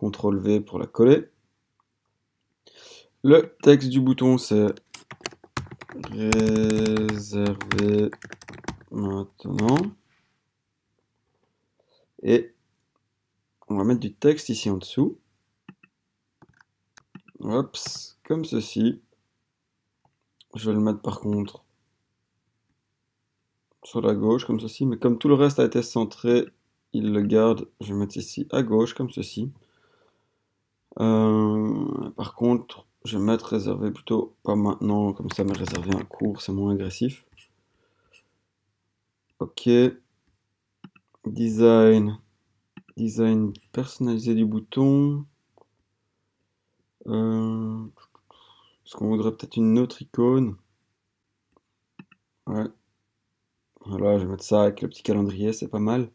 CTRL-V pour la coller. Le texte du bouton c'est réserver maintenant. Et on va mettre du texte ici en dessous. Hop, comme ceci. Je vais le mettre par contre sur la gauche comme ceci, mais comme tout le reste a été centré, il le garde. Je vais mettre ici à gauche comme ceci. Par contre, je vais mettre réservé plutôt pas maintenant, comme ça, mais réservé un cours, c'est moins agressif. Ok. Design. Design personnalisé du bouton. Est-ce qu'on voudrait peut-être une autre icône? Ouais. Voilà, je vais mettre ça avec le petit calendrier, c'est pas mal.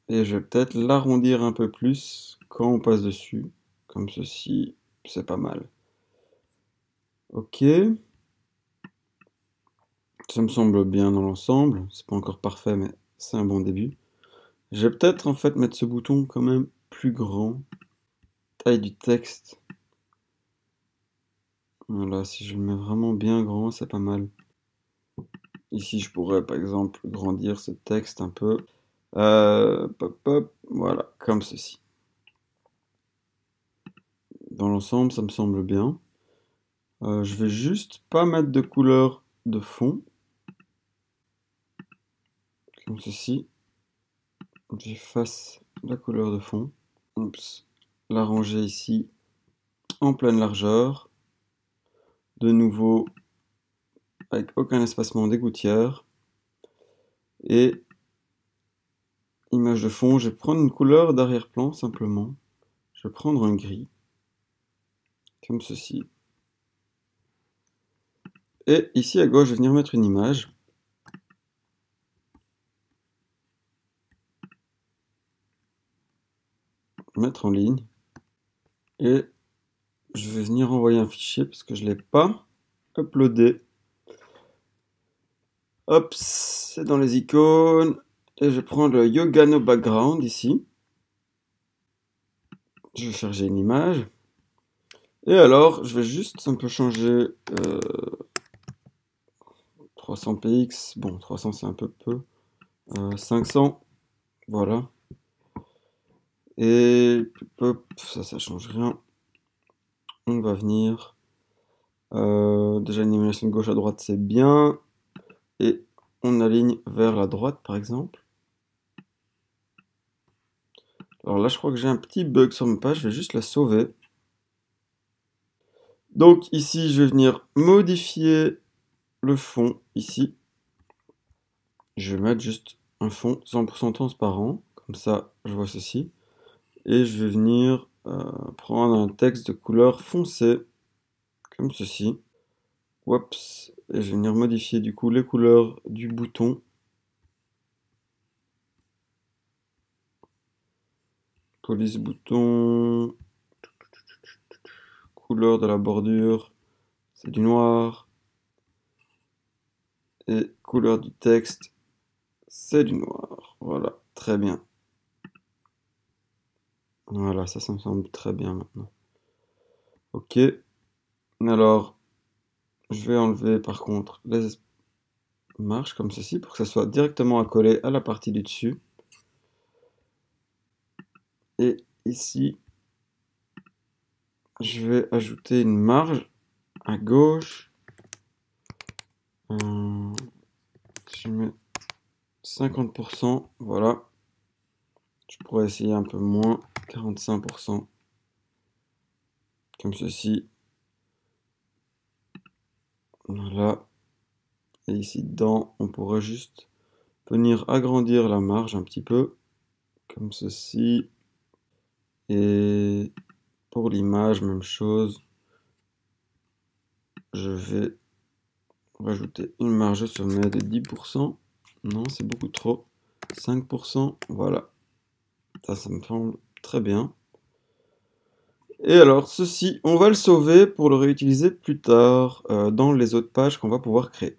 Et je vais peut-être l'arrondir un peu plus quand on passe dessus. Comme ceci, c'est pas mal. Ok. Ça me semble bien dans l'ensemble. C'est pas encore parfait, mais c'est un bon début. Je vais peut-être en fait mettre ce bouton quand même plus grand. Taille du texte. Voilà, si je le mets vraiment bien grand, c'est pas mal. Ici, je pourrais par exemple grandir ce texte un peu. Pop, pop, voilà, comme ceci. Dans l'ensemble, ça me semble bien. Je vais juste pas mettre de couleur de fond. Comme ceci. J'efface la couleur de fond. Oups. La ranger ici en pleine largeur. De nouveau, avec aucun espacement des gouttières. Et image de fond, je vais prendre une couleur d'arrière-plan simplement. Je vais prendre un gris. Comme ceci. Et ici à gauche, je vais venir mettre une image. Mettre en ligne. Et je vais venir envoyer un fichier parce que je ne l'ai pas uploadé. Hop, c'est dans les icônes. Et je prends le Yogano Background ici. Je vais charger une image. Et alors, je vais juste un peu changer 300 px. Bon, 300 c'est un peu peu. 500, voilà. Et hop, ça change rien. On va venir. Déjà, une animation de gauche à droite, c'est bien. Et on aligne vers la droite, par exemple. Alors là, je crois que j'ai un petit bug sur ma page. Je vais juste la sauver. Donc ici, je vais venir modifier le fond, ici. Je vais mettre juste un fond 100% transparent. Comme ça, je vois ceci. Et je vais venir prendre un texte de couleur foncée, comme ceci. Oups. Et je vais venir modifier du coup les couleurs du bouton. Police bouton. Couleur de la bordure, c'est du noir. Et couleur du texte, c'est du noir. Voilà, très bien. Voilà, ça me semble très bien maintenant. Ok. Alors, je vais enlever par contre les marches comme ceci pour que ça soit directement accolé à la partie du dessus. Et ici, je vais ajouter une marge à gauche. Je mets 50%, voilà. Je pourrais essayer un peu moins, 45%, comme ceci. Voilà. Et ici dedans, on pourrait juste venir agrandir la marge un petit peu, comme ceci. Et pour l'image, même chose. Je vais rajouter une marge au sommet de 10%. Non, c'est beaucoup trop. 5%, voilà. Ça me semble très bien. Et alors, ceci, on va le sauver pour le réutiliser plus tard dans les autres pages qu'on va pouvoir créer.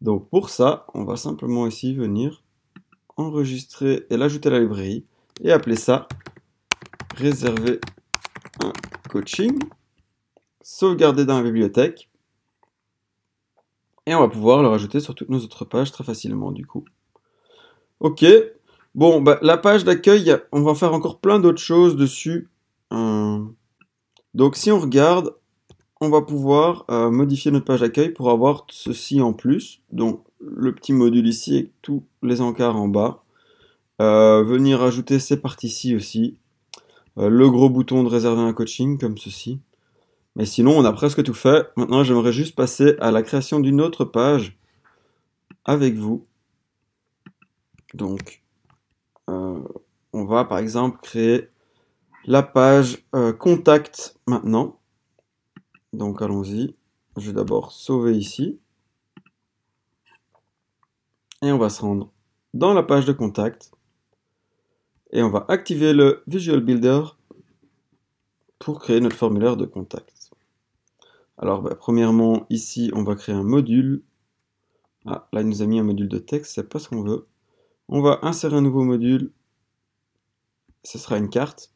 Donc pour ça, on va simplement ici venir enregistrer et l'ajouter à la librairie et appeler ça réserver un coaching, sauvegarder dans la bibliothèque et on va pouvoir le rajouter sur toutes nos autres pages très facilement du coup. Ok, bon, bah, la page d'accueil, on va faire encore plein d'autres choses dessus. Donc si on regarde, on va pouvoir modifier notre page d'accueil pour avoir ceci en plus. Donc le petit module ici avec tous les encarts en bas. Venir ajouter ces parties-ci aussi. Le gros bouton de réserver un coaching comme ceci. Mais sinon, on a presque tout fait. Maintenant, j'aimerais juste passer à la création d'une autre page avec vous. Donc, on va par exemple créer la page contact maintenant. Donc, allons-y. Je vais d'abord sauver ici. Et on va se rendre dans la page de contact. Et on va activer le Visual Builder pour créer notre formulaire de contact. Alors, bah, premièrement, ici, on va créer un module. Ah, là, il nous a mis un module de texte, c'est pas ce qu'on veut. On va insérer un nouveau module. Ce sera une carte.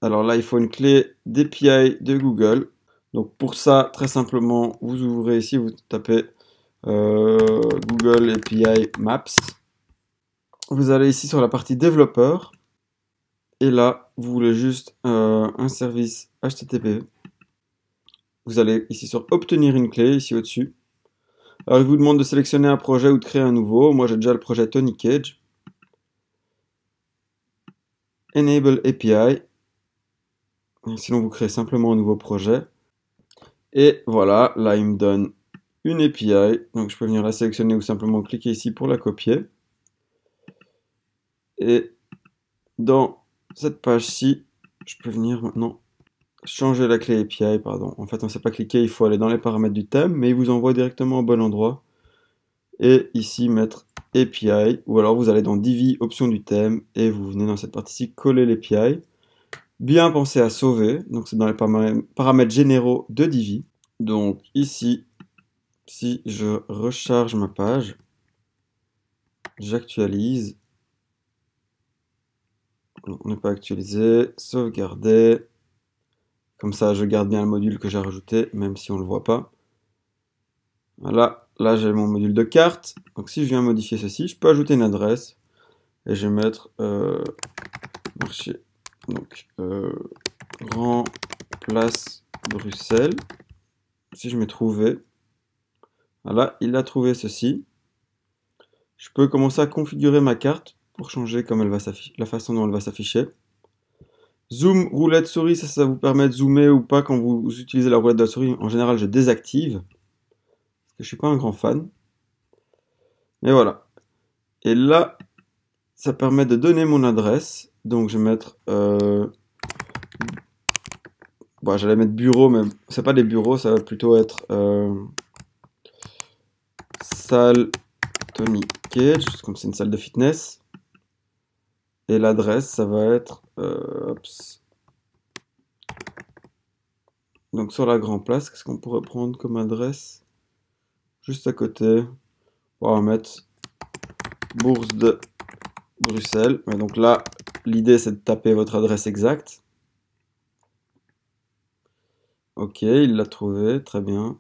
Alors là, il faut une clé d'API de Google. Donc pour ça, très simplement, vous ouvrez ici, vous tapez Google API Maps. Vous allez ici sur la partie développeur. Et là, vous voulez juste un service HTTP. Vous allez ici sur obtenir une clé, ici au-dessus. Alors il vous demande de sélectionner un projet ou de créer un nouveau. Moi j'ai déjà le projet Tony Cage. Enable API. Sinon vous créez simplement un nouveau projet. Et voilà, là il me donne une API. Donc je peux venir la sélectionner ou simplement cliquer ici pour la copier. Et dans cette page-ci, je peux venir maintenant changer la clé API, pardon. En fait, on ne sait pas cliquer, il faut aller dans les paramètres du thème, mais il vous envoie directement au bon endroit. Et ici, mettre API, ou alors vous allez dans Divi, option du thème, et vous venez dans cette partie-ci, coller l'API. Bien penser à sauver, donc c'est dans les paramètres généraux de Divi. Donc ici, si je recharge ma page, j'actualise, on n'est pas actualisé, sauvegarder, Comme ça, je garde bien le module que j'ai rajouté, même si on ne le voit pas. Voilà, là j'ai mon module de carte. Donc si je viens modifier ceci, je peux ajouter une adresse. Et je vais mettre marché. Donc Grand Place Bruxelles. Si je mets trouver. Voilà, il a trouvé ceci. Je peux commencer à configurer ma carte pour changer comme elle va s'afficher, la façon dont elle va s'afficher. Zoom, roulette souris, ça vous permet de zoomer ou pas quand vous utilisez la roulette de la souris. En général, je désactive. Parce que je suis pas un grand fan. Mais voilà. Et là, ça permet de donner mon adresse. Donc je vais mettre... Bon, j'allais mettre bureau, mais c'est pas des bureaux, ça va plutôt être salle Tony Cage, comme c'est une salle de fitness. Et l'adresse, ça va être... donc sur la Grand Place, qu'est-ce qu'on pourrait prendre comme adresse? Juste à côté, on va mettre Bourse de Bruxelles. Mais donc là, l'idée c'est de taper votre adresse exacte. Ok, il l'a trouvé, très bien.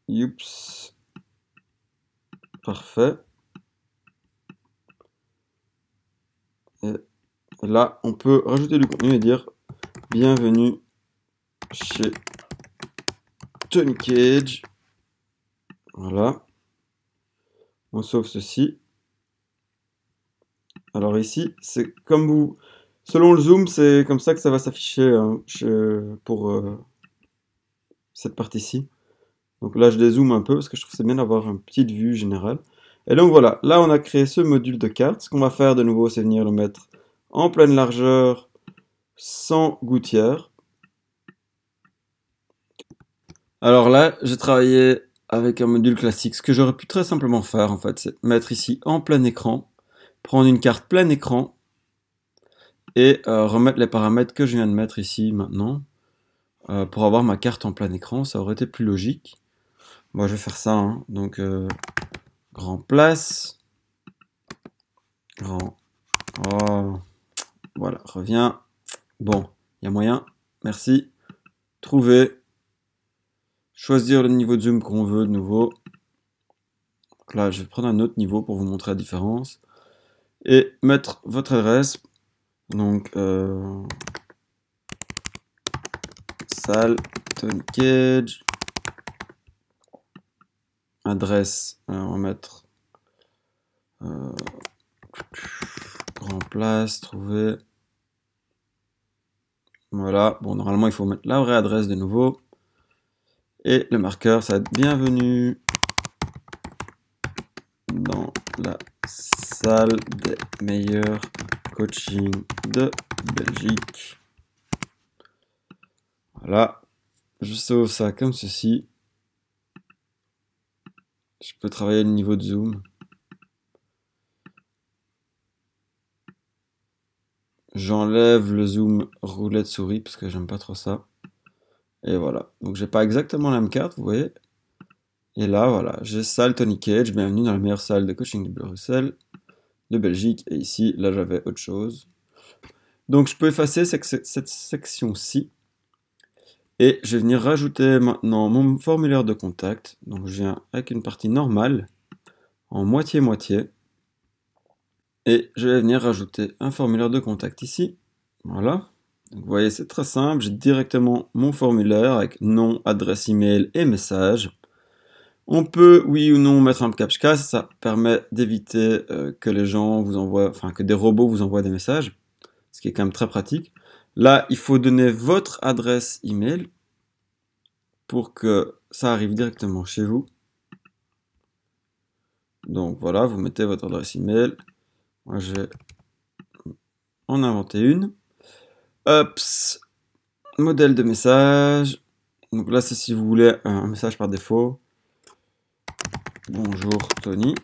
Youps. Parfait. Et là, on peut rajouter du contenu et dire bienvenue chez Tony Cage. Voilà. On sauve ceci. Alors ici, c'est comme vous... Selon le zoom, c'est comme ça que ça va s'afficher hein, pour cette partie-ci. Donc là, je dézoome un peu parce que je trouve que c'est bien d'avoir une petite vue générale. Et donc voilà, là on a créé ce module de carte. Ce qu'on va faire de nouveau, c'est venir le mettre en pleine largeur, sans gouttière. Alors là, j'ai travaillé avec un module classique. Ce que j'aurais pu très simplement faire, en fait, c'est mettre ici en plein écran, prendre une carte plein écran, et remettre les paramètres que je viens de mettre ici maintenant, pour avoir ma carte en plein écran. Ça aurait été plus logique. Moi, je vais faire ça, hein. Donc, Grand Place, Grand... Oh, voilà, reviens. Bon, il y a moyen. Merci. Trouver. Choisir le niveau de zoom qu'on veut de nouveau. Donc là, je vais prendre un autre niveau pour vous montrer la différence. Et mettre votre adresse. Donc, salle, Tony Cage. Adresse, on va mettre Grand Place, trouver. Voilà, bon, normalement, il faut mettre la vraie adresse de nouveau. Et le marqueur, ça va être bienvenue dans la salle des meilleurs coaching de Belgique. Voilà, je sauve ça comme ceci. Je peux travailler le niveau de zoom. J'enlève le zoom roulette souris parce que j'aime pas trop ça. Et voilà, donc j'ai pas exactement la même carte, vous voyez. Et là, voilà, j'ai salle Tony Cage, bienvenue dans la meilleure salle de coaching de Bruxelles, de Belgique. Et ici, là, j'avais autre chose. Donc, je peux effacer cette section-ci. Et je vais venir rajouter maintenant mon formulaire de contact. Donc, je viens avec une partie normale, en moitié-moitié. Et je vais venir rajouter un formulaire de contact ici. Voilà. Donc, vous voyez, c'est très simple. J'ai directement mon formulaire avec nom, adresse email et message. On peut, oui ou non, mettre un captcha. Ça permet d'éviter que les gens vous envoient, enfin, que des robots vous envoient des messages. Ce qui est quand même très pratique. Là, il faut donner votre adresse email pour que ça arrive directement chez vous. Donc voilà, vous mettez votre adresse email. Moi, je vais en inventer une. Ups, modèle de message. Donc là, c'est si vous voulez un message par défaut. Bonjour Tony.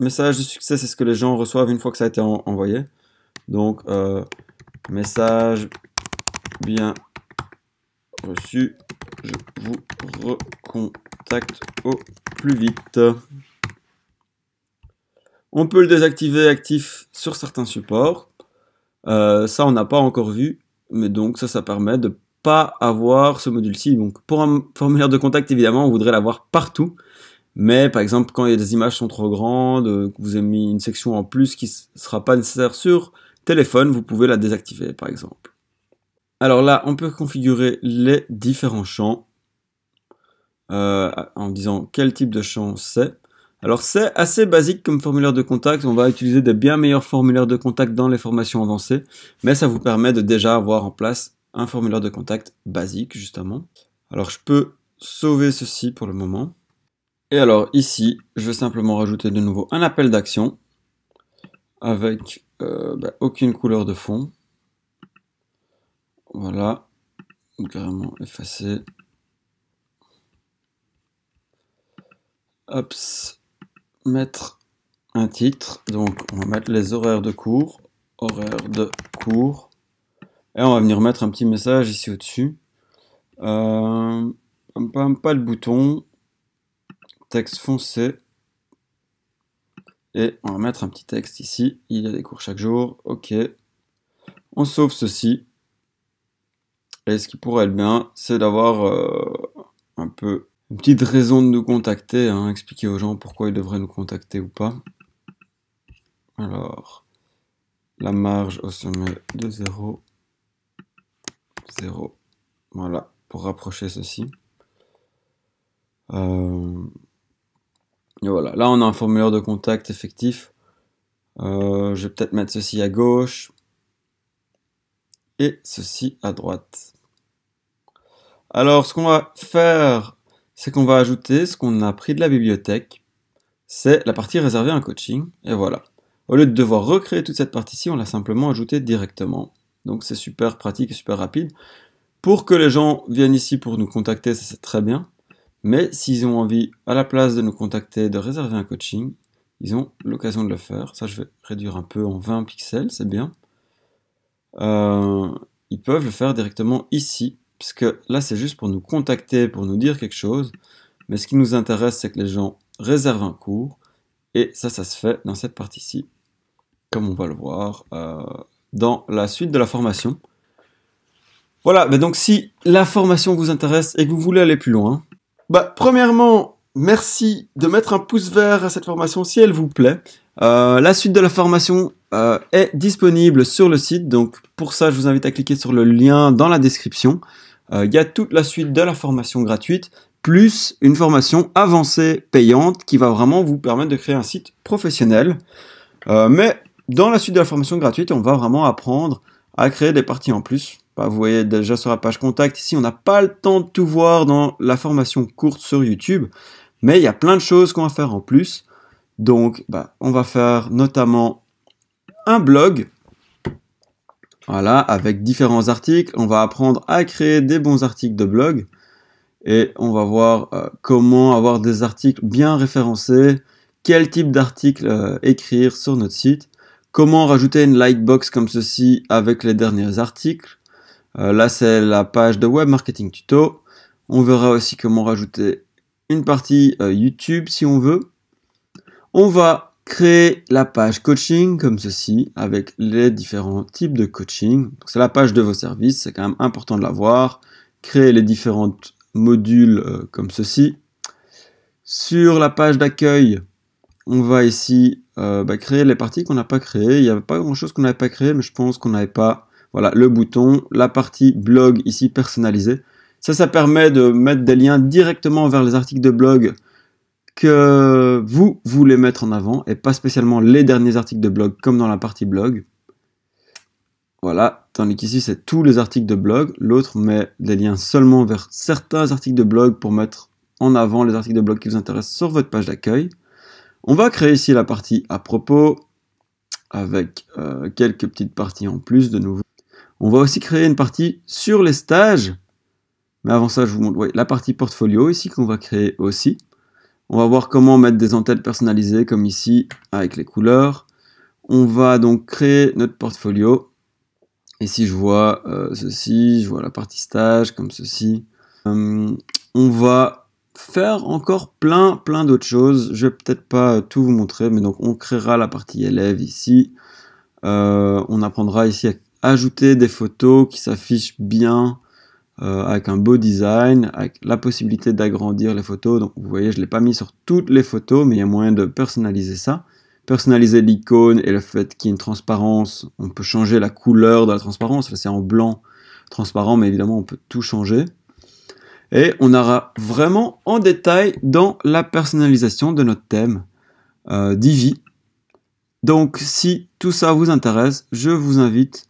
Message de succès, c'est ce que les gens reçoivent une fois que ça a été envoyé. Donc, message bien reçu. Je vous recontacte au plus vite. On peut le désactiver actif sur certains supports. Ça, on n'a pas encore vu, mais donc ça permet de pas avoir ce module-ci. Donc pour un formulaire de contact, évidemment, on voudrait l'avoir partout. Mais par exemple, quand les images sont trop grandes, que vous avez mis une section en plus qui ne sera pas nécessaire sur téléphone, vous pouvez la désactiver par exemple. Alors là, on peut configurer les différents champs en disant quel type de champ c'est. Alors c'est assez basique comme formulaire de contact, on va utiliser des bien meilleurs formulaires de contact dans les formations avancées, mais ça vous permet de déjà avoir en place un formulaire de contact basique justement. Alors je peux sauver ceci pour le moment. Et alors ici, je vais simplement rajouter de nouveau un appel d'action avec aucune couleur de fond. Voilà, carrément effacer. Hop, mettre un titre. Donc on va mettre les horaires de cours. Et on va venir mettre un petit message ici au-dessus. Pas le bouton. Texte foncé. Et on va mettre un petit texte ici. Il y a des cours chaque jour. Ok. On sauve ceci. Et ce qui pourrait être bien, c'est d'avoir un peu une petite raison de nous contacter, hein, expliquer aux gens pourquoi ils devraient nous contacter ou pas. Alors, la marge au sommet de 0, 0. Voilà, pour rapprocher ceci. Et voilà, là on a un formulaire de contact effectif. Je vais peut-être mettre ceci à gauche et ceci à droite. Alors, ce qu'on va faire, c'est qu'on va ajouter ce qu'on a pris de la bibliothèque. C'est la partie réservée à un coaching. Et voilà. Au lieu de devoir recréer toute cette partie-ci, on l'a simplement ajoutée directement. Donc c'est super pratique et super rapide. Pour que les gens viennent ici pour nous contacter, ça c'est très bien. Mais s'ils ont envie, à la place de nous contacter, de réserver un coaching, ils ont l'occasion de le faire. Ça, je vais réduire un peu en 20 pixels, c'est bien. Ils peuvent le faire directement ici. Puisque là, c'est juste pour nous contacter, pour nous dire quelque chose. Mais ce qui nous intéresse, c'est que les gens réservent un cours. Et ça se fait dans cette partie-ci. Comme on va le voir dans la suite de la formation. Voilà, donc si la formation vous intéresse et que vous voulez aller plus loin, premièrement, merci de mettre un pouce vert à cette formation si elle vous plaît. La suite de la formation est disponible sur le site. Donc pour ça, je vous invite à cliquer sur le lien dans la description. Il y a toute la suite de la formation gratuite, plus une formation avancée payante qui va vraiment vous permettre de créer un site professionnel. Mais dans la suite de la formation gratuite, on va vraiment apprendre à créer des parties en plus. Vous voyez déjà sur la page contact, ici on n'a pas le temps de tout voir dans la formation courte sur YouTube, mais il y a plein de choses qu'on va faire en plus. Donc on va faire notamment un blog. Voilà, avec différents articles, on va apprendre à créer des bons articles de blog et on va voir comment avoir des articles bien référencés, quel type d'articles écrire sur notre site, comment rajouter une lightbox comme ceci avec les derniers articles. Là, c'est la page de Web Marketing Tuto. On verra aussi comment rajouter une partie YouTube si on veut. On va créer la page coaching comme ceci avec les différents types de coaching. C'est la page de vos services, c'est quand même important de l'avoir. Créer les différents modules comme ceci. Sur la page d'accueil, on va ici créer les parties qu'on n'a pas créées. Il n'y avait pas grand chose qu'on n'avait pas créé, mais je pense qu'on n'avait pas le bouton, la partie blog ici personnalisée. Ça permet de mettre des liens directement vers les articles de blog que vous voulez mettre en avant et pas spécialement les derniers articles de blog comme dans la partie blog. Voilà, tandis qu'ici c'est tous les articles de blog. L'autre met des liens seulement vers certains articles de blog pour mettre en avant les articles de blog qui vous intéressent sur votre page d'accueil. On va créer ici la partie à propos avec quelques petites parties en plus de nouveau. On va aussi créer une partie sur les stages. Mais avant ça, je vous montre la partie portfolio ici qu'on va créer aussi. On va voir comment mettre des entêtes personnalisées comme ici avec les couleurs. On va donc créer notre portfolio. Ici, je vois ceci, je vois la partie stage comme ceci. On va faire encore plein d'autres choses. Je vais peut-être pas tout vous montrer, mais donc on créera la partie élève ici. On apprendra ici à ajouter des photos qui s'affichent bien avec un beau design, avec la possibilité d'agrandir les photos. Donc vous voyez, je ne l'ai pas mis sur toutes les photos, mais il y a moyen de personnaliser ça. Personnaliser l'icône et le fait qu'il y ait une transparence, on peut changer la couleur de la transparence. Là c'est en blanc transparent, mais évidemment on peut tout changer. Et on aura vraiment en détail dans la personnalisation de notre thème Divi. Donc si tout ça vous intéresse, je vous invite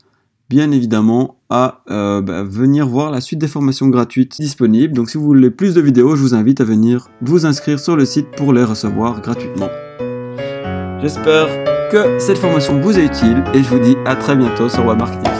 bien évidemment à venir voir la suite des formations gratuites disponibles. Donc si vous voulez plus de vidéos, je vous invite à venir vous inscrire sur le site pour les recevoir gratuitement. J'espère que cette formation vous est utile et je vous dis à très bientôt sur Web Marketing.